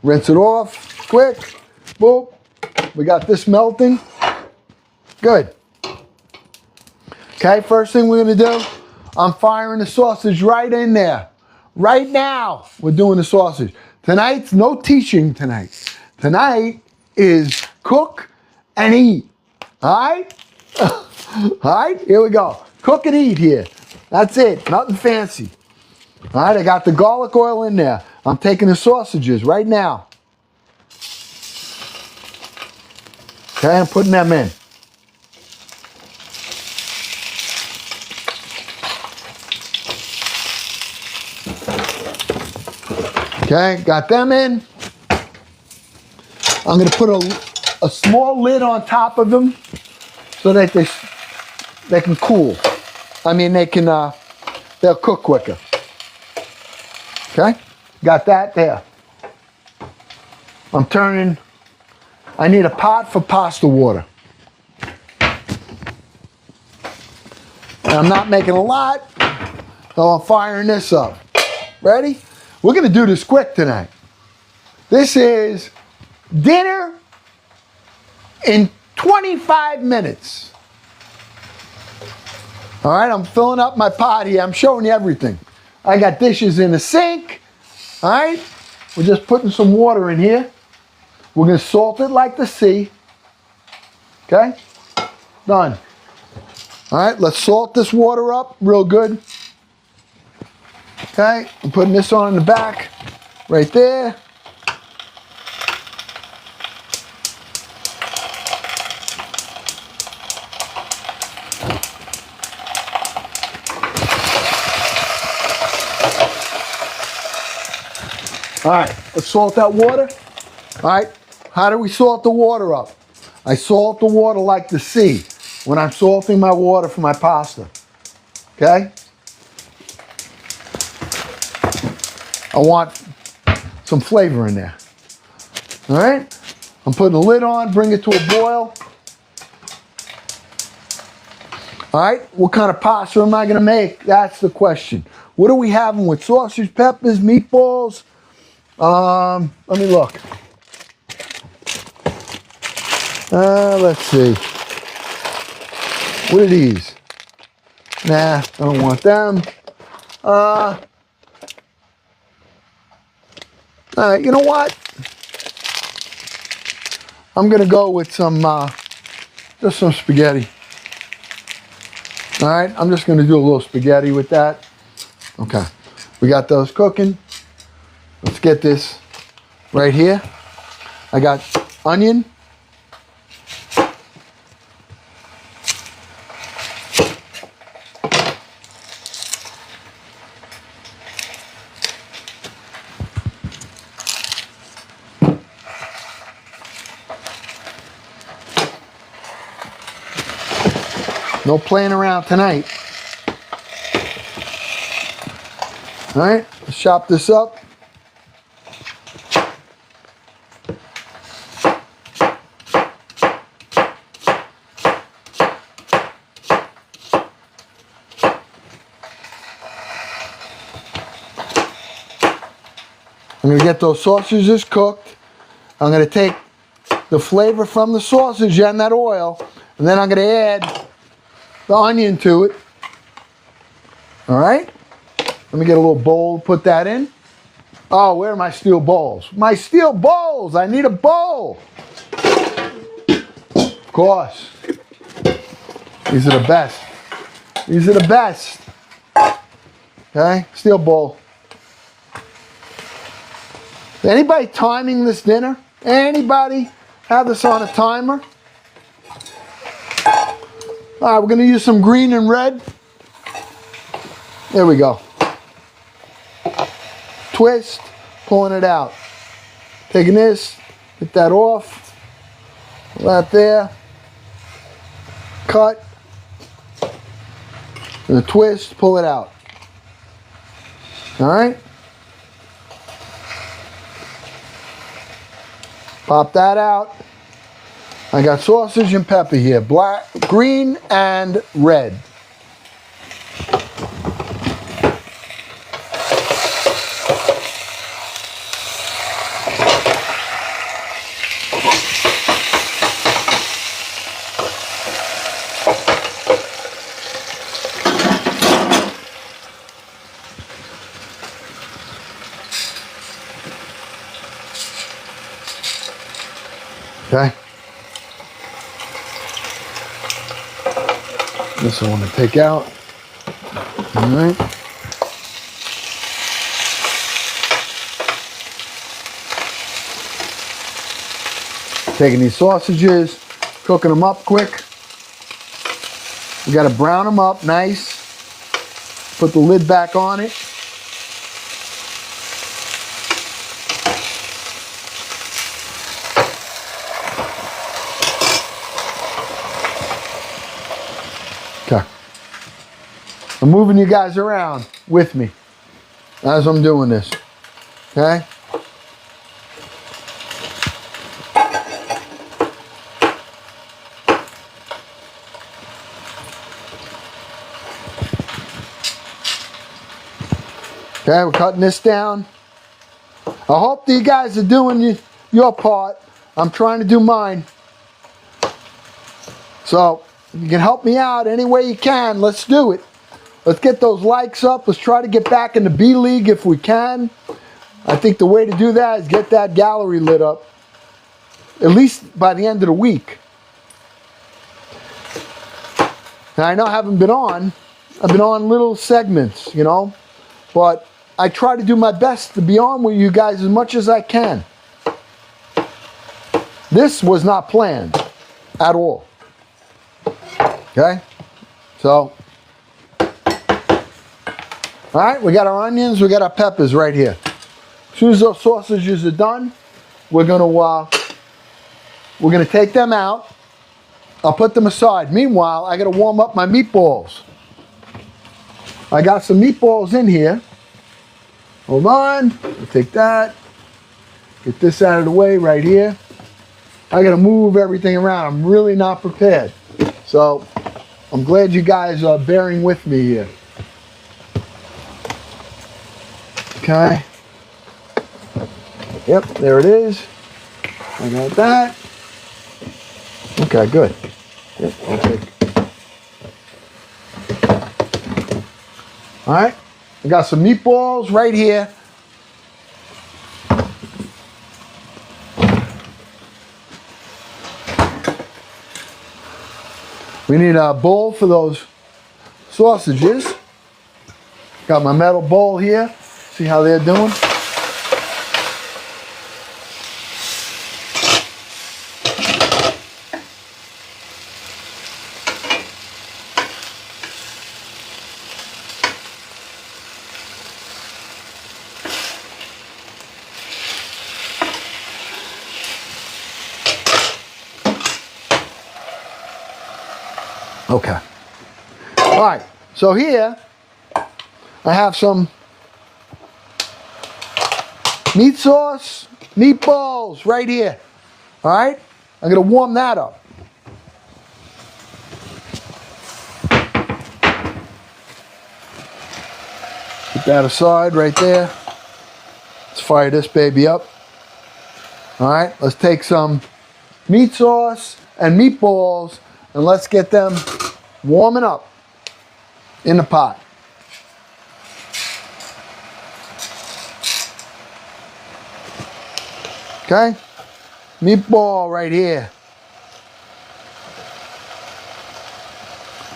Rinse it off quick. Boop. We got this melting. Good. Okay, first thing we're going to do, I'm firing the sausage right in there. Right now, we're doing the sausage. Tonight's no teaching tonight. Tonight is cook and eat. All right? All right, here we go. Cook and eat here. That's it. Nothing fancy. All right, I got the garlic oil in there. I'm taking the sausages right now. Okay, I'm putting them in. Okay, got them in. I'm going to put a small lid on top of them so that they can cool. I mean, they'll cook quicker. Okay, got that there. I'm turning. I need a pot for pasta water. And I'm not making a lot, so I'm firing this up. Ready? We're going to do this quick tonight. This is dinner in 25 minutes. All right, I'm filling up my pot here. I'm showing you everything. I got dishes in the sink. All right, we're just putting some water in here. We're gonna salt it like the sea. Okay, done. All right, let's salt this water up real good. Okay, I'm putting this on in the back, right there. All right, let's salt that water. All right, how do we salt the water up? I salt the water like the sea when I'm salting my water for my pasta. Okay? I want some flavor in there. All right? I'm putting the lid on, bring it to a boil. All right, what kind of pasta am I gonna make? That's the question. What are we having with sausage, peppers, meatballs? Let me look. Let's see. What are these? Nah, I don't want them. All right, you know what? I'm gonna go with some, just some spaghetti. All right, I'm just gonna do a little spaghetti with that. Okay, we got those cooking. Let's get this right here. I got onion. No playing around tonight. All right, let's chop this up. I'm going to get those sausages cooked. I'm going to take the flavor from the sausage and that oil, and then I'm going to add the onion to it. All right? Let me get a little bowl, put that in. Oh, where are my steel bowls? My steel bowls! I need a bowl! Of course. These are the best. These are the best. Okay? Steel bowl. Anybody timing this dinner? Anybody have this on a timer? All right, we're going to use some green and red. There we go. Twist, pulling it out. Taking this, get that off. Pull that there. Cut. And a twist, pull it out. All right. Pop that out. I got sausage and pepper here, black, green, and red. Okay. This I want to take out. All right. Taking these sausages, cooking them up quick. We got to brown them up nice. Put the lid back on it. Okay. I'm moving you guys around with me as I'm doing this. Okay? Okay, we're cutting this down. I hope that you guys are doing your part. I'm trying to do mine. So, you can help me out any way you can, let's do it. Let's get those likes up. Let's try to get back in the B League if we can. I think the way to do that is get that gallery lit up, at least by the end of the week. Now, I know I haven't been on. I've been on little segments, you know, but I try to do my best to be on with you guys as much as I can. This was not planned at all. Okay? So, all right, we got our onions, we got our peppers right here. As soon as those sausages are done, we're gonna take them out. I'll put them aside. Meanwhile, I gotta warm up my meatballs. I got some meatballs in here. Hold on, I'll take that. Get this out of the way right here. I gotta move everything around. I'm really not prepared. So, I'm glad you guys are bearing with me here. Okay. Yep, there it is. I got that. Okay, good. Yep, I'll take it. All right, I got some meatballs right here. We need a bowl for those sausages. Got my metal bowl here. See how they're doing? Okay. All right. So here I have some meat sauce, meatballs right here. All right. I'm going to warm that up. Put that aside right there. Let's fire this baby up. All right. Let's take some meat sauce and meatballs and let's get them warming up in the pot. Okay? Meatball right here.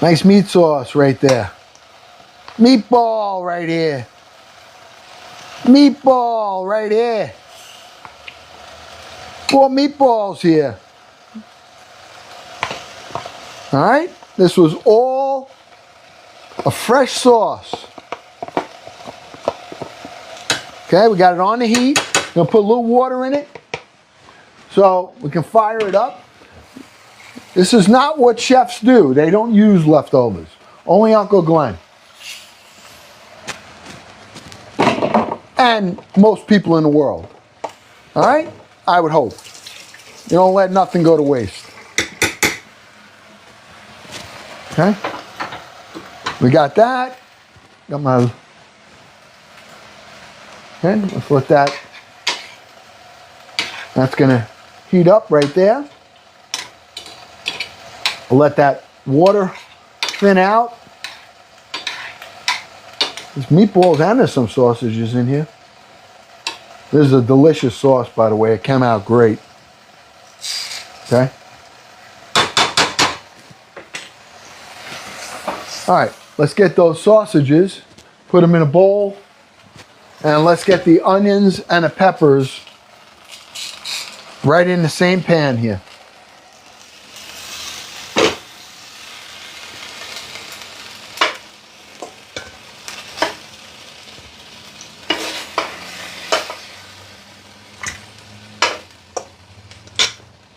Nice meat sauce right there. Meatball right here. Meatball right here. 4 meatballs here. All right, this was all a fresh sauce. Okay, we got it on the heat. We're gonna put a little water in it so we can fire it up. This is not what chefs do. They don't use leftovers. Only Uncle Glenn. And most people in the world. All right, I would hope. You don't let nothing go to waste. Okay, we got that. Got my. Okay, let's let that. That's gonna heat up right there. I'll let that water thin out. There's meatballs and there's some sausages in here. This is a delicious sauce, by the way. It came out great. Okay. All right, let's get those sausages, put them in a bowl, and let's get the onions and the peppers right in the same pan here.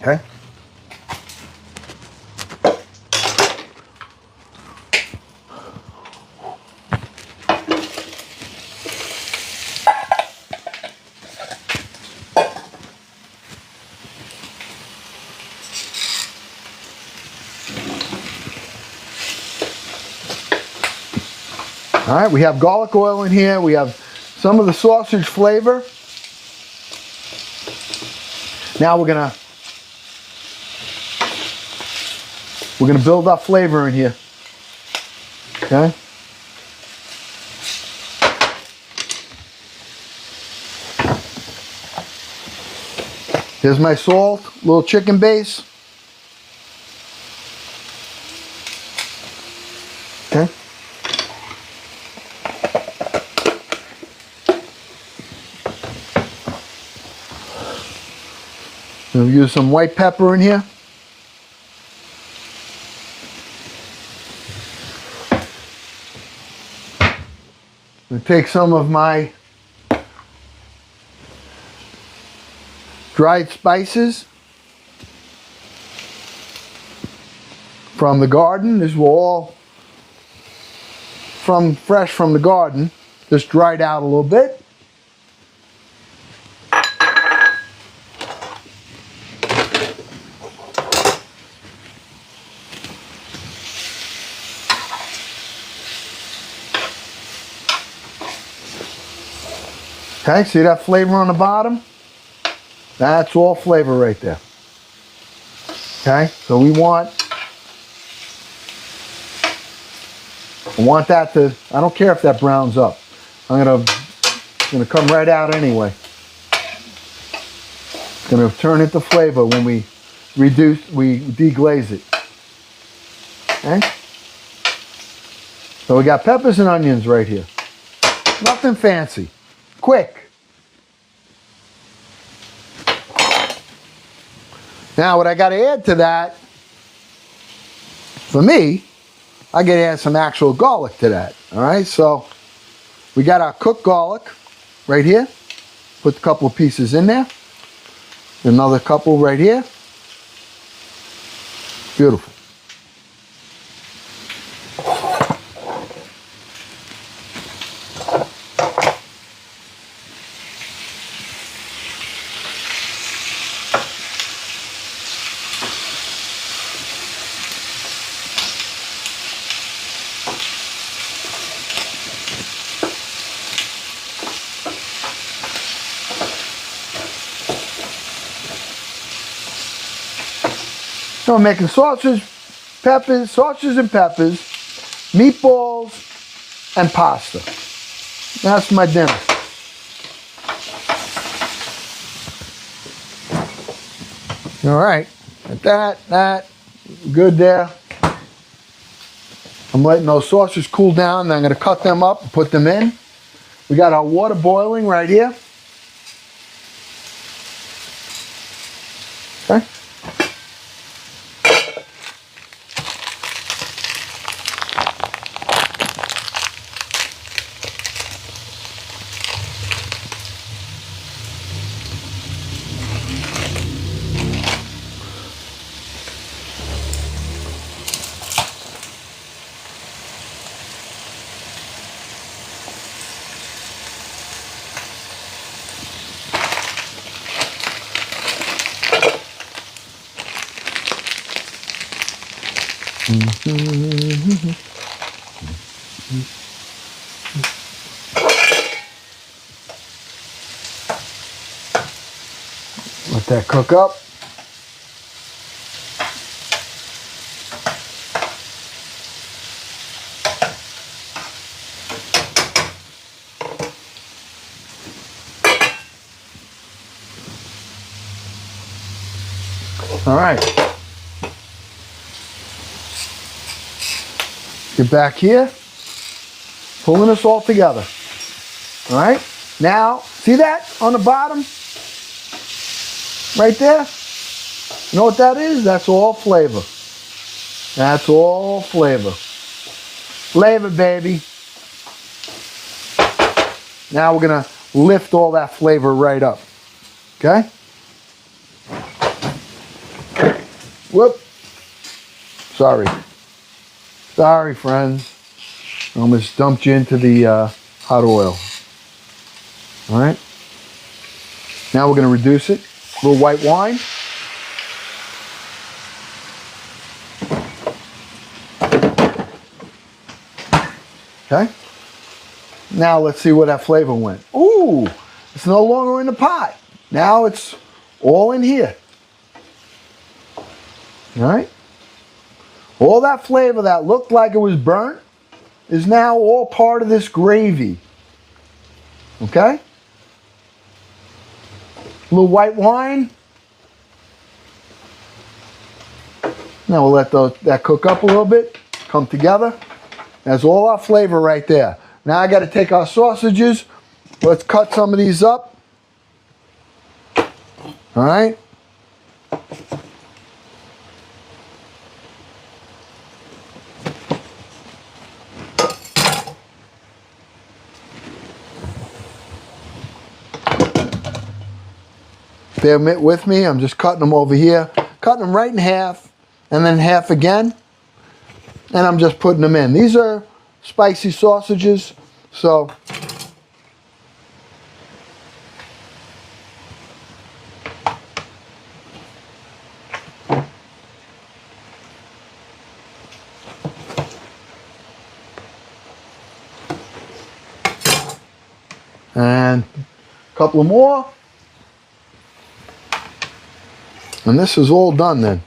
Okay. All right, we have garlic oil in here. We have some of the sausage flavor. Now we're We're going to build up flavor in here. Okay? Here's my salt, little chicken base. Okay? We'll use some white pepper in here. I'm going to take some of my dried spices from the garden. This was all fresh from the garden, just dried out a little bit. Okay, see that flavor on the bottom? That's all flavor right there. Okay, so I want that to, I don't care if that browns up. I'm gonna come right out anyway. It's gonna turn into flavor when we deglaze it. Okay? So we got peppers and onions right here. Nothing fancy. Quick. Now what I got to add to that, for me, I got to add some actual garlic to that. All right, so we got our cooked garlic right here. Put a couple of pieces in there. Another couple right here. Beautiful. So I'm making sausages and peppers, meatballs, and pasta. That's my dinner. All right, that, good there. I'm letting those sausages cool down, and I'm going to cut them up and put them in. We got our water boiling right here. Okay. Let that cook up. All right. Get back here, pulling this all together. All right, now, see that on the bottom? Right there? You know what that is? That's all flavor. That's all flavor. Flavor, baby. Now we're gonna lift all that flavor right up. Okay? Whoop. Sorry. Sorry, friends. I almost dumped you into the hot oil. All right. Now we're going to reduce it. A little white wine. Okay. Now let's see where that flavor went. Ooh, it's no longer in the pot. Now it's all in here. All right. All that flavor that looked like it was burnt is now all part of this gravy. Okay? A little white wine. Now we'll let that cook up a little bit, come together. That's all our flavor right there. Now I got to take our sausages. Let's cut some of these up. All right. Bear with me, I'm just cutting them over here. Cutting them right in half, and then half again. And I'm just putting them in. These are spicy sausages, so and a couple more. And this is all done then.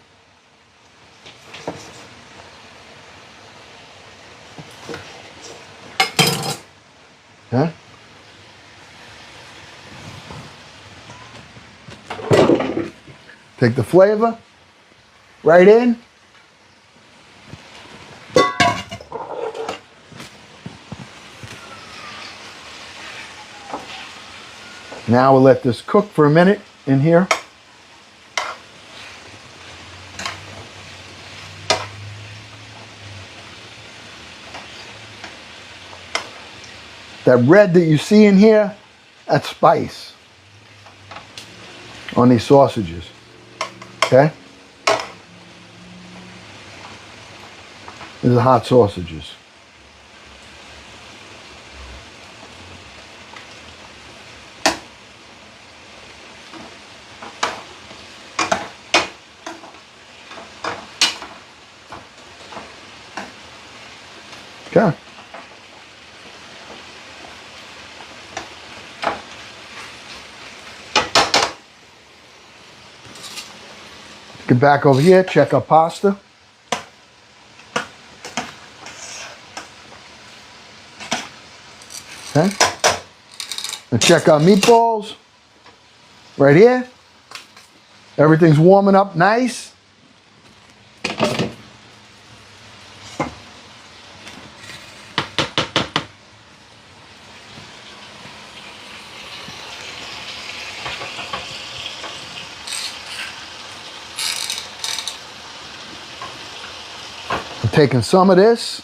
Okay. Take the flavor right in. Now we'll let this cook for a minute in here. That red that you see in here, that's spice on these sausages, okay? These are hot sausages. Okay. Get back over here, check our pasta. Okay. And check our meatballs. Right here. Everything's warming up nice. Taking some of this,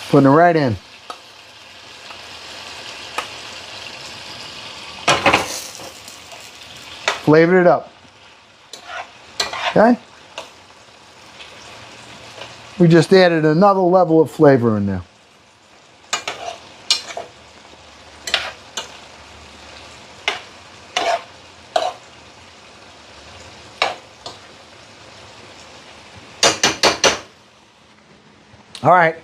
putting it right in. Flavored it up. Okay? We just added another level of flavor in there. All right,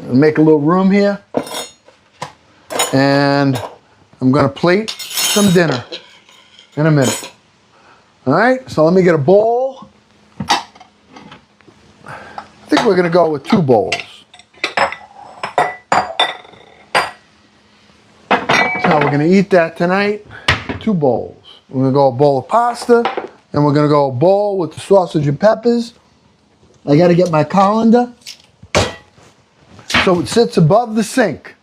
make a little room here, and I'm gonna plate some dinner in a minute. All right, so let me get a bowl. I think we're gonna go with 2 bowls. So we're gonna eat that tonight, 2 bowls. We're gonna go a bowl of pasta, and we're gonna go a bowl with the sausage and peppers. I got to get my colander so it sits above the sink,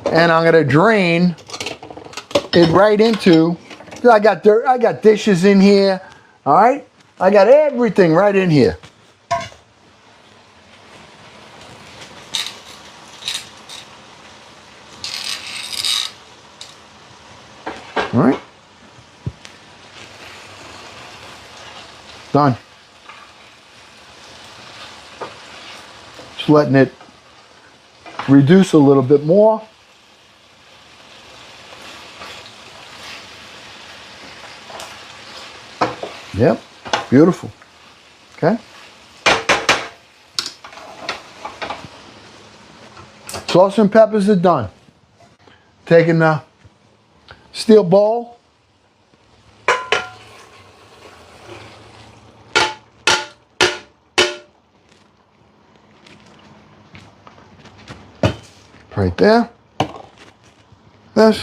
and I'm going to drain it right into. I got dirt, I got dishes in here. All right, I got everything right in here. All right, done. Just letting it reduce a little bit more. Yep, beautiful. Okay. Sauce and peppers are done. Taking the steel bowl. Right there. This.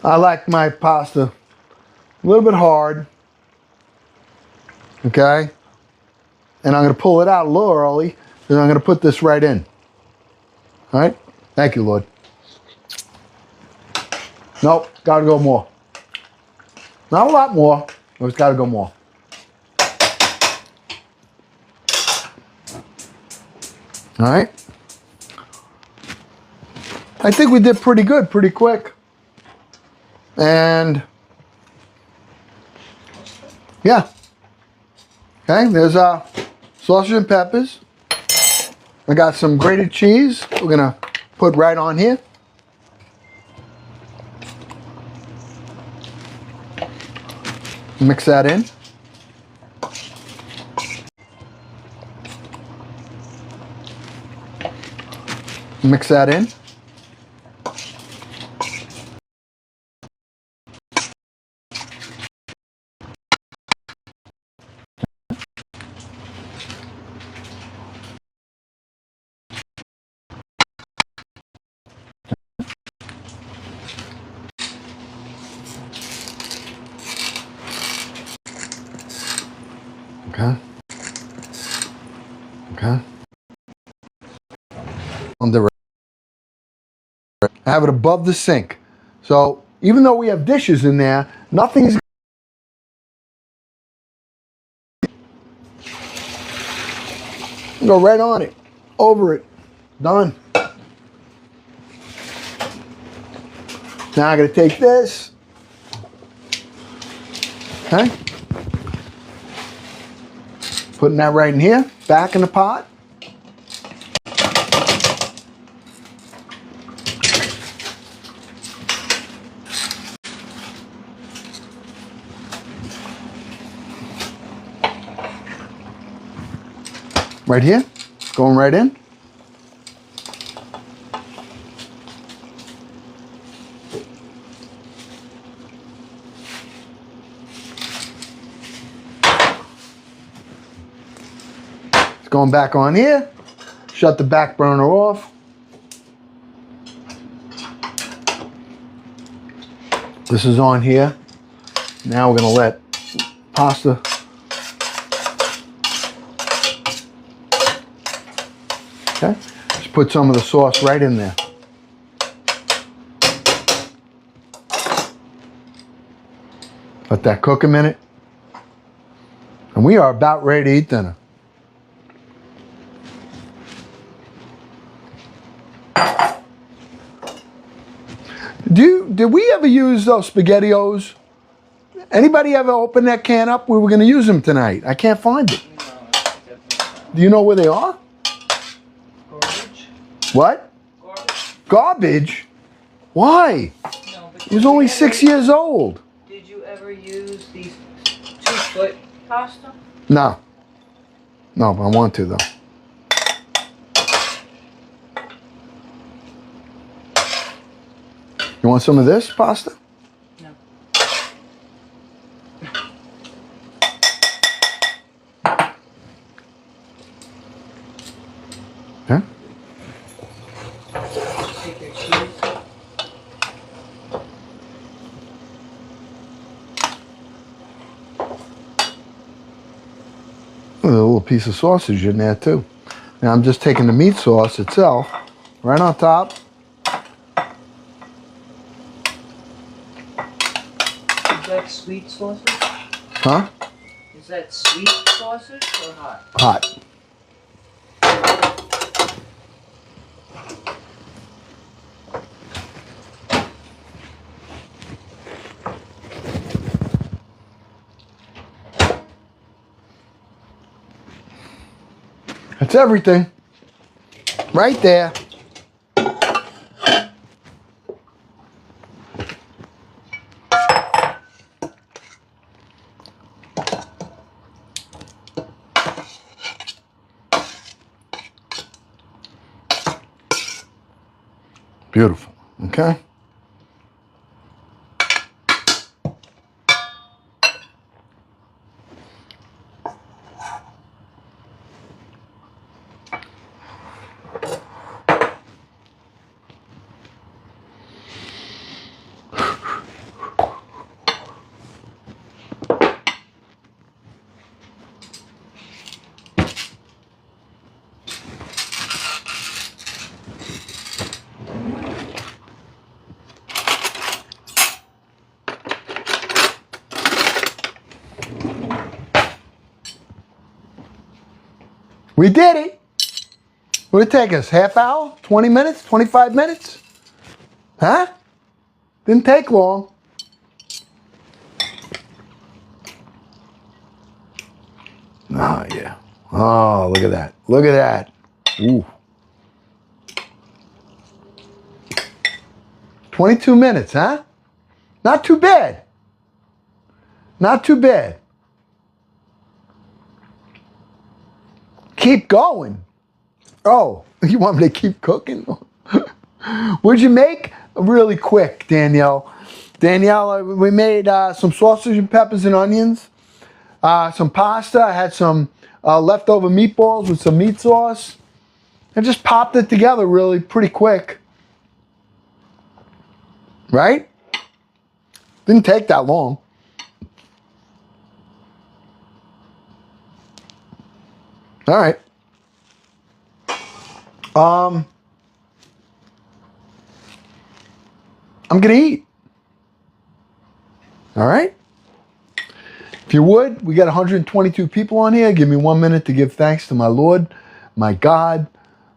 I like my pasta a little bit hard, okay? And I'm gonna pull it out a little early, and I'm gonna put this right in. All right? Thank you, Lord. Nope, gotta go more. Not a lot more, but it's gotta go more. All right? I think we did pretty good, pretty quick. And yeah. Okay, there's sausage and peppers. I got some grated cheese we're gonna put right on here. Mix that in. Mix that in. Okay. Okay. On the right. I have it above the sink. So even though we have dishes in there, nothing's go right on it, over it, done. Now I'm gonna take this, okay, putting that right in here, back in the pot. Right here, going right in. It's going back on here. Shut the back burner off. This is on here. Now we're gonna let pasta okay. Just put some of the sauce right in there. Let that cook a minute. And we are about ready to eat dinner. Did we ever use those SpaghettiOs? Anybody ever open that can up? We were going to use them tonight. I can't find it. Do you know where they are? Garbage. What? Garbage. Garbage? Why? No, but It was only 6 years old. Did you ever use these 2-foot pasta? No. No, but I want to though. You want some of this pasta? No. Okay. Take your cheese. A little piece of sausage in there too. Now I'm just taking the meat sauce itself, right on top. Is that sweet sausage? Huh? Is that sweet sausage or hot? Hot. That's everything. Right there. Beautiful. Okay. We did it. What did it take us? Half hour? 20 minutes? 25 minutes? Huh? Didn't take long. Oh, yeah. Oh, look at that. Look at that. Ooh. 22 minutes, huh? Not too bad. Not too bad. Keep going. Oh, you want me to keep cooking? What'd you make? Really quick, Danielle. Danielle, we made some sausage and peppers and onions, some pasta. I had some leftover meatballs with some meat sauce. I just popped it together really pretty quick. Right? Didn't take that long. All right. I'm going to eat. All right? If you would, we got 122 people on here. Give me 1 minute to give thanks to my Lord, my God,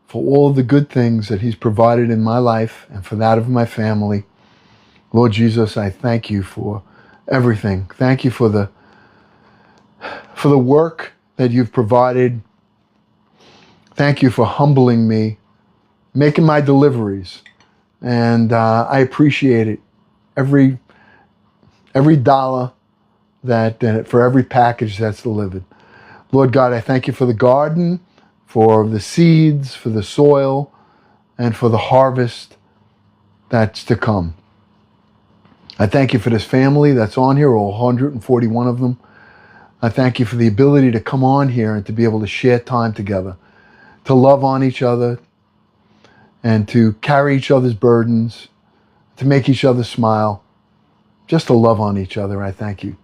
for all the good things that he's provided in my life and for that of my family. Lord Jesus, I thank you for everything. Thank you for the work that you've provided. Thank you for humbling me, making my deliveries. And I appreciate it. Every dollar that for every package that's delivered. Lord God, I thank you for the garden, for the seeds, for the soil, and for the harvest that's to come. I thank you for this family that's on here, all 141 of them. I thank you for the ability to come on here and to be able to share time together, to love on each other, and to carry each other's burdens, to make each other smile, just to love on each other. I thank you.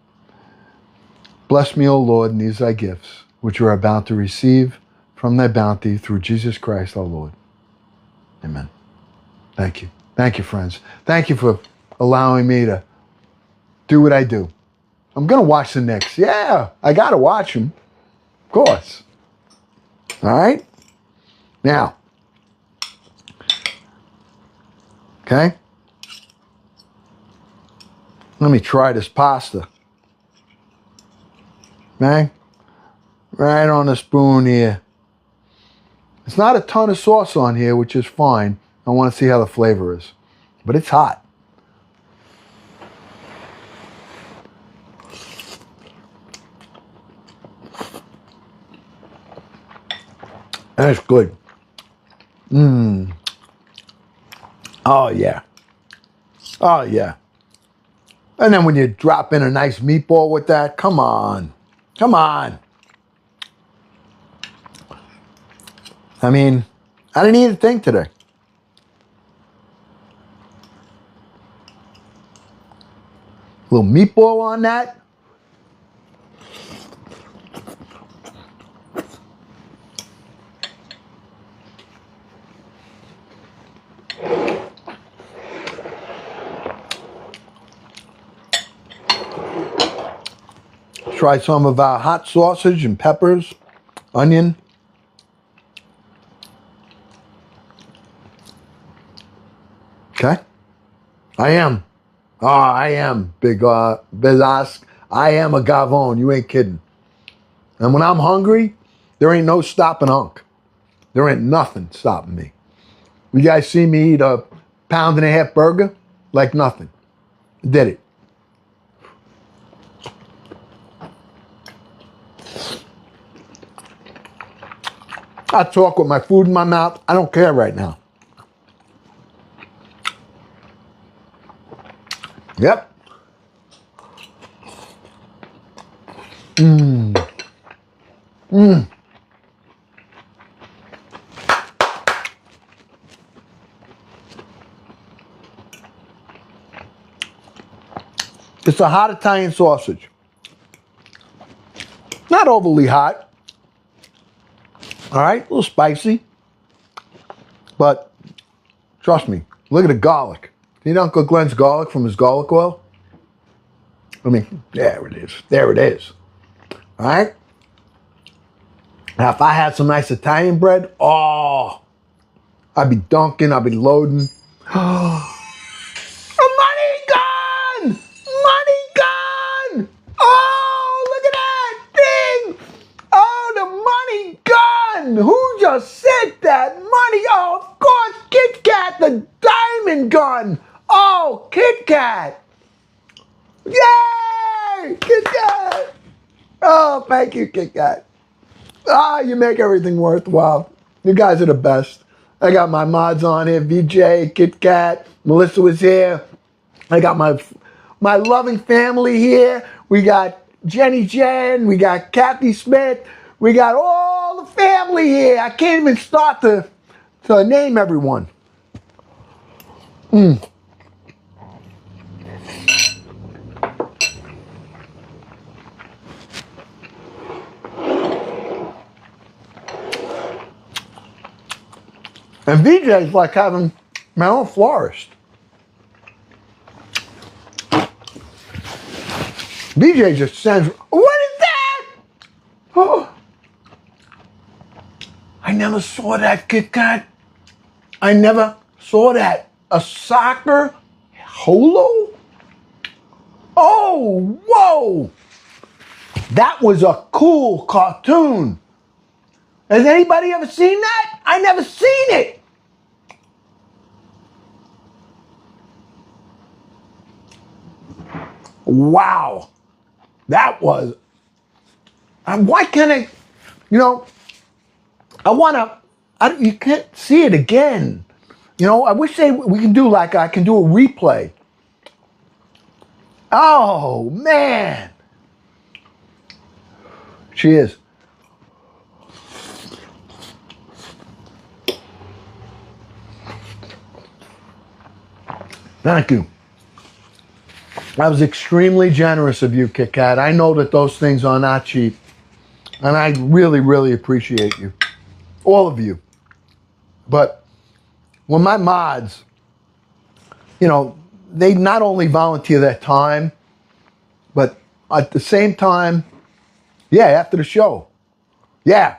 Bless me, O Lord, and these thy gifts, which you are about to receive from thy bounty through Jesus Christ our Lord. Amen. Thank you. Thank you, friends. Thank you for allowing me to do what I do. I'm going to watch the Knicks. Yeah, I got to watch them. Of course. All right? Now. Okay? Let me try this pasta. Okay? Right on the spoon here. It's not a ton of sauce on here, which is fine. I want to see how the flavor is. But it's hot. And it's good. Oh, yeah. Oh, yeah. And then when you drop in a nice meatball with that, come on. Come on. I mean, I didn't eat a thing today. A little meatball on that. Try some of our hot sausage and peppers, onion. Okay? I am. Oh, I am, Big Bezask. I am a gavone. You ain't kidding. And when I'm hungry, there ain't no stopping Hunk. There ain't nothing stopping me. You guys see me eat a 1.5-pound burger? Like nothing. Did it. I talk with my food in my mouth. I don't care right now. Yep. Mmm. Mmm. It's a hot Italian sausage. Not overly hot. All right, a little spicy. But trust me, look at the garlic. See Uncle Glenn's garlic from his garlic oil? I mean, there it is. There it is. All right? Now, if I had some nice Italian bread, oh, I'd be dunking, I'd be loading. A money gun! Money gun! Oh, look at that thing! Oh, the money gun! Who just said that? Money! Oh, of course, Kit Kat, the diamond gun! Oh, Kit Kat! Yay! Kit Kat! Oh, thank you, Kit Kat. Ah, you make everything worthwhile. You guys are the best. I got my mods on here, VJ, Kit Kat, Melissa was here. I got my loving family here. We got Jenny Jen, we got Kathy Smith, we got all the family here. I can't even start to name everyone. Mm. And VJ's like having my own florist. VJ just sends, what is that? Oh, I never saw that, Kit Kat. I never saw that. A soccer holo? Oh, whoa. That was a cool cartoon. Has anybody ever seen that? I never seen it. Wow. That was, why can't I, you know, you can't see it again. You know, I wish we can do like, I can do a replay. Oh, man. Cheers. Thank you. That was extremely generous of you, Kit Kat. I know that those things are not cheap. And I really, really appreciate you. All of you. But when my mods, you know, they not only volunteer their time, but at the same time, yeah, after the show. Yeah.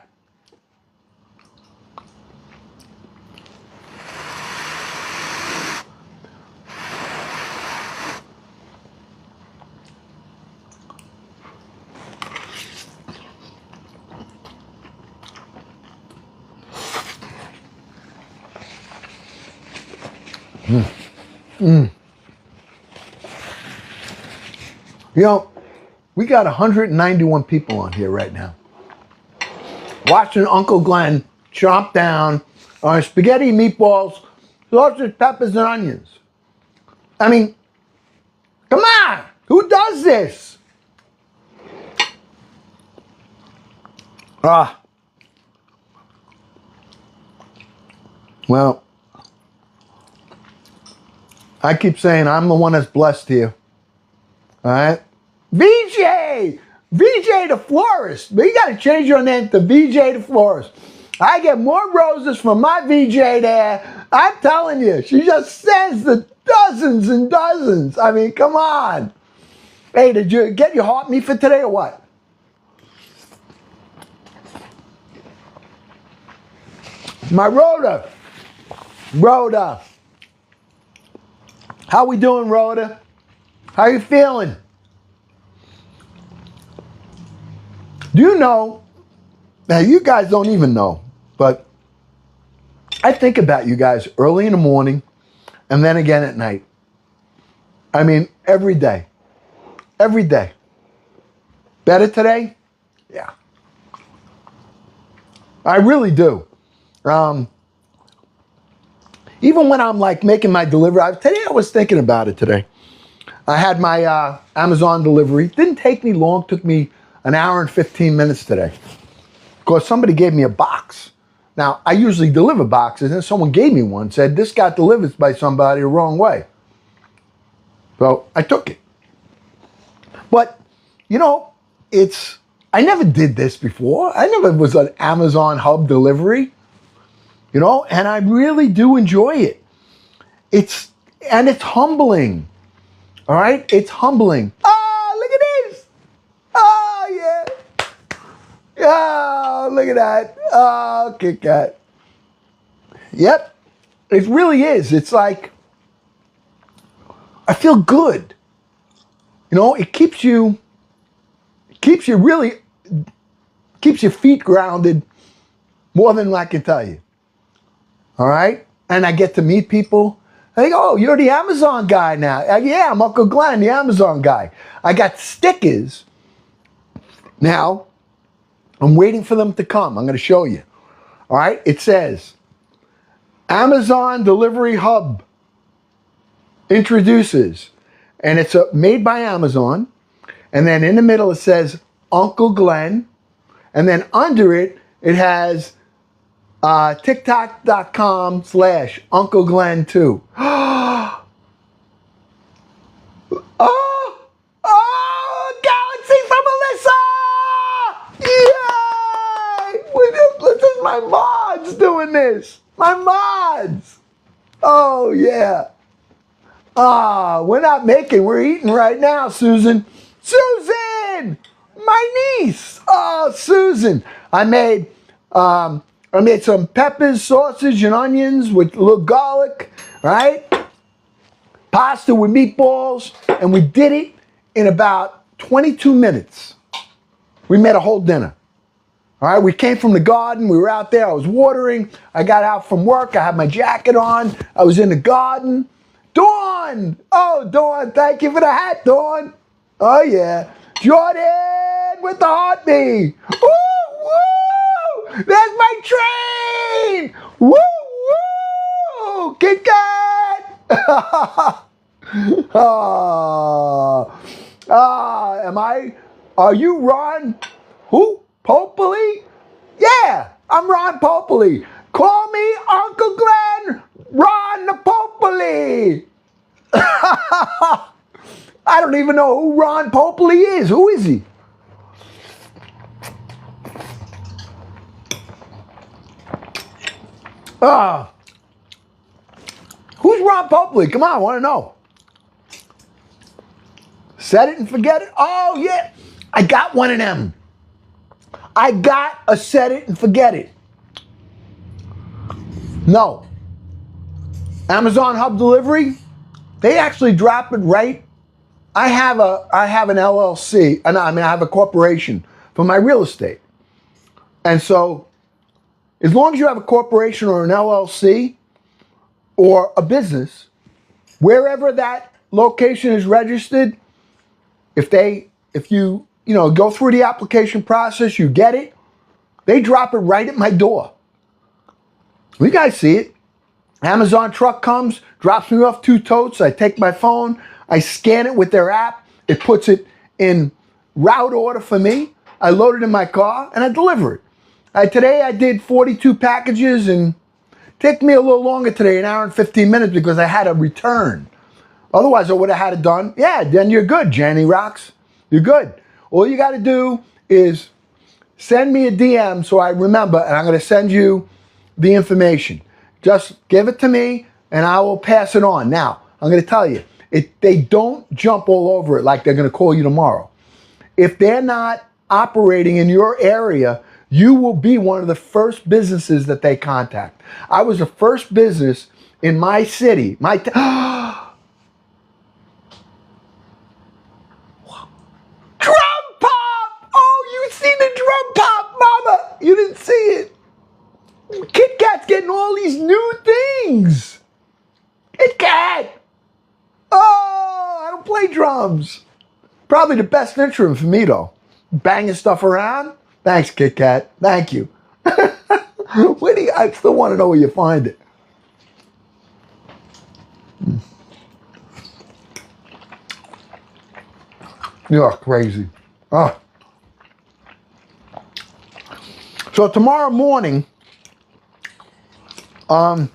Mm. Mm. You know, we got 191 people on here right now. Watching Uncle Glenn chomp down on spaghetti, meatballs, sausage, peppers, and onions. I mean, come on. Who does this? Well, I keep saying I'm the one that's blessed here. All right? VJ! VJ the florist. But you got to change your name to VJ the florist. I get more roses from my VJ there. I'm telling you, she just sends the dozens and dozens. I mean, come on. Hey, did you get your heart meat for today or what? My Rhoda. Rhoda. How we doing, Rhoda? How you feeling? Do you know, now you guys don't even know, but I think about you guys early in the morning and then again at night. I mean, every day. Every day. Better today? Yeah. I really do. Even when I'm like making my delivery, today I was thinking about it today. I had my Amazon delivery. Didn't take me long. Took me an hour and 15 minutes today. Because somebody gave me a box. Now, I usually deliver boxes, and someone gave me one, said this got delivered by somebody the wrong way. So I took it. But, you know, I never did this before. I never was an Amazon hub delivery, you know, and I really do enjoy it. It's humbling. All right? It's humbling. Oh, look at this. Oh, yeah. Oh, look at that. Oh, Kit Kat. Yep. It really is. It's like, I feel good. You know, it keeps your feet grounded more than I can tell you. All right? And I get to meet people. They go, oh, you're the Amazon guy now. Yeah, I'm Uncle Glenn, the Amazon guy. I got stickers. Now, I'm waiting for them to come. I'm going to show you. All right? It says, Amazon Delivery Hub introduces. And it's made by Amazon. And then in the middle it says Uncle Glenn. And then under it, it has TikTok.com/Uncle Glenn 2. Oh, Galaxy from Melissa! Yay! This is my mods doing this. My mods. Oh, yeah. We're eating right now, Susan. Susan! My niece! Oh, Susan. I made some peppers, sausage, and onions with a little garlic, right? Pasta with meatballs, and we did it in about 22 minutes. We made a whole dinner. All right, we came from the garden. We were out there. I was watering. I got out from work. I had my jacket on. I was in the garden. Dawn! Oh, Dawn, thank you for the hat, Dawn. Oh, yeah. Jordan with the heartbeat. Woo, woo! There's my train! Woo, woo! Kit Kat! Are you Ron? Who? Popoli? Yeah, I'm Ron Popoli. Call me Uncle Glenn, Ron Popoli. I don't even know who Ron Popoli is. Who is he? Who's Ron Popoli? Come on, I want to know. Set it and forget it? Oh, yeah. I got one of them. I got a set it and forget it. No. Amazon Hub Delivery, they actually drop it right. I have an LLC, and I have a corporation for my real estate. And so, as long as you have a corporation or an LLC or a business, wherever that location is registered, if you go through the application process, you get it, they drop it right at my door. You guys see it. Amazon truck comes, drops me off 2 totes. I take my phone, I scan it with their app. It puts it in route order for me. I load it in my car and I deliver it. Today I did 42 packages, and it took me a little longer today, an hour and 15 minutes, because I had a return. Otherwise I would have had it done. Yeah, then you're good, Jenny Rocks. You're good. All you got to do is send me a DM so I remember, and I'm going to send you the information. Just give it to me, and I will pass it on. Now, I'm going to tell you, they don't jump all over it like they're going to call you tomorrow. If they're not operating in your area, you will be one of the first businesses that they contact. I was the first business in my city. Drum pop! Oh, you see the drum pop, mama! You didn't see it. Kit Kat's getting all these new things. Kit Kat! Oh, I don't play drums. Probably the best instrument for me, though. Banging stuff around. Thanks, Kit Kat. Thank you. I still want to know where you find it. You're crazy. Oh. So tomorrow morning, I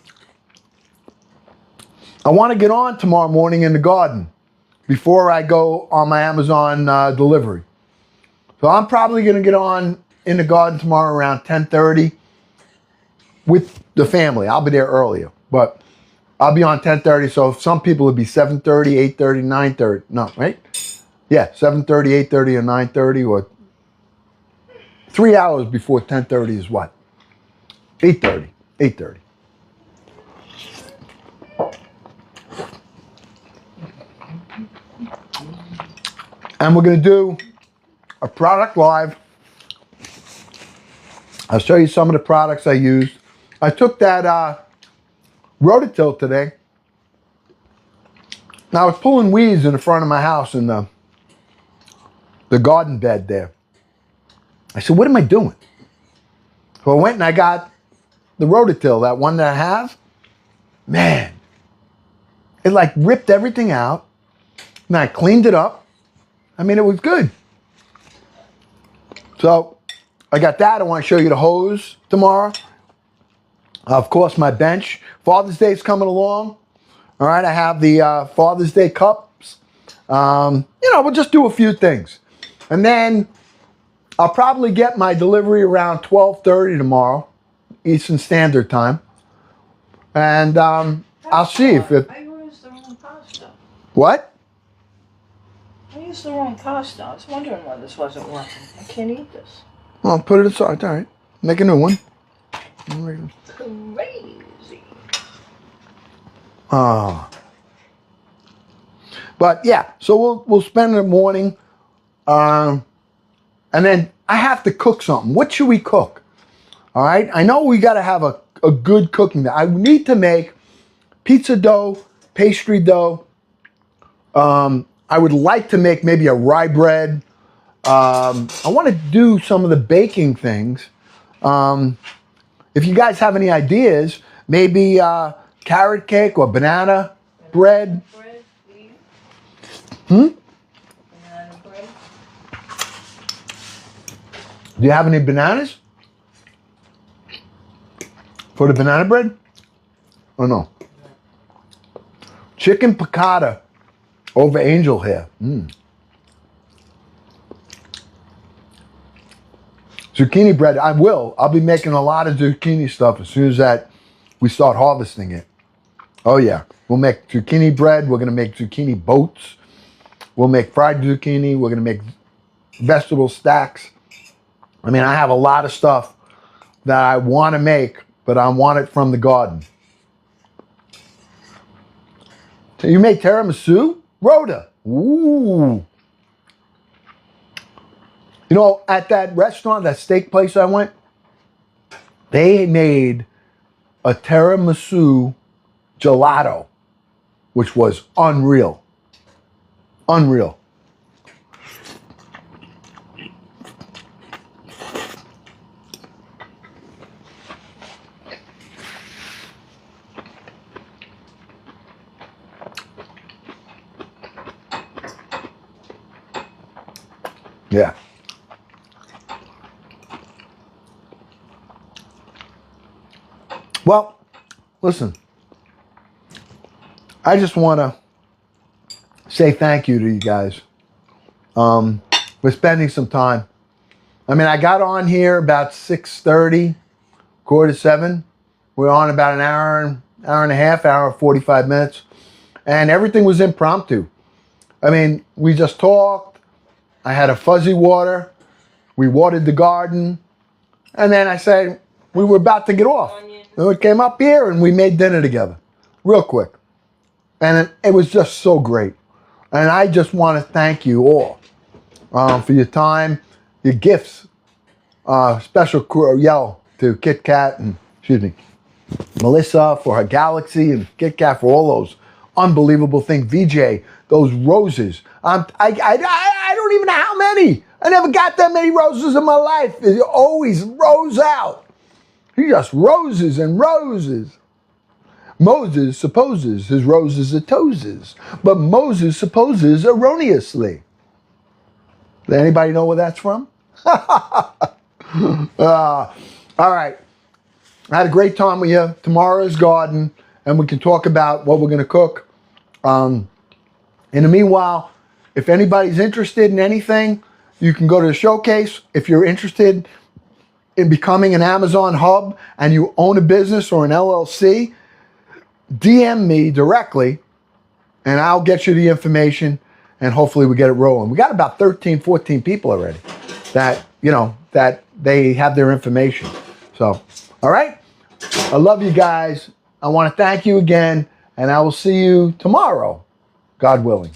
want to get on tomorrow morning in the garden before I go on my Amazon delivery. So I'm probably going to get on in the garden tomorrow around 10:30 with the family. I'll be there earlier, but I'll be on 10:30. So some people would be 7:30, 8:30, 9:30. No, right? Yeah, 7:30, 8:30, or 9:30, or 3 hours before 10:30 is what? 8:30. 8:30. And we're going to do a product live. I'll show you some of the products I used. I took that rototill today. Now I was pulling weeds in the front of my house in the garden bed there. I said, what am I doing? So I went and I got the rototill, that one that I have. Man, it like ripped everything out. And I cleaned it up. I mean, it was good. So I got that. I want to show you the hose tomorrow. Of course, my bench. Father's Day is coming along. All right, I have the Father's Day cups. We'll just do a few things. And then I'll probably get my delivery around 12:30 tomorrow, Eastern Standard Time. And I'll see if it... I used the wrong pasta. What? I used the wrong pasta. I was wondering why this wasn't working. I can't eat this. Well, put it aside. All right. Make a new one. Crazy. Oh. But yeah, so we'll spend the morning, and then I have to cook something. What should we cook? All right. I know we got to have a good cooking. I need to make pizza dough, pastry dough. I would like to make maybe a rye bread. I want to do some of the baking things. If you guys have any ideas, maybe carrot cake or banana bread. Banana bread? Do you have any bananas for the banana bread? Or no? Chicken piccata over angel hair. Zucchini bread, I'll be making a lot of zucchini stuff as soon as we start harvesting it. Oh yeah, we'll make zucchini bread. We're gonna make zucchini boats. We'll make fried zucchini. We're gonna make vegetable stacks. I mean, I have a lot of stuff that I want to make, but I want it from the garden. So you made tiramisu? Rhoda. Ooh. You know, at that restaurant, that steak place I went, they made a tiramisu gelato, which was unreal. Unreal. Yeah. Well, listen, I just want to say thank you to you guys for spending some time. I mean, I got on here about 6:30, 6:45. We're on about an hour and a half, hour, 45 minutes. And everything was impromptu. I mean, we just talked. I had a fuzzy water. We watered the garden. And then I said, we were about to get off. And we came up here and we made dinner together real quick. And it was just so great. And I just want to thank you all for your time, your gifts. Special yell to Kit Kat and, Melissa for her Galaxy and Kit Kat for all those unbelievable things. VJ, those roses. I don't even know how many. I never got that many roses in my life. It always rose out. He just roses and roses. Moses supposes his roses are toes, but Moses supposes erroneously. Anybody know where that's from? All right. I had a great time with you. Tomorrow is garden, and we can talk about what we're going to cook. In the meanwhile, if anybody's interested in anything, you can go to the showcase. If you're interested in becoming an Amazon hub and you own a business or an LLC, DM me directly, and I'll get you the information, and hopefully we get it rolling. We got about 13, 14 people already that, that they have their information. So, all right. I love you guys. I want to thank you again, and I will see you tomorrow, God willing.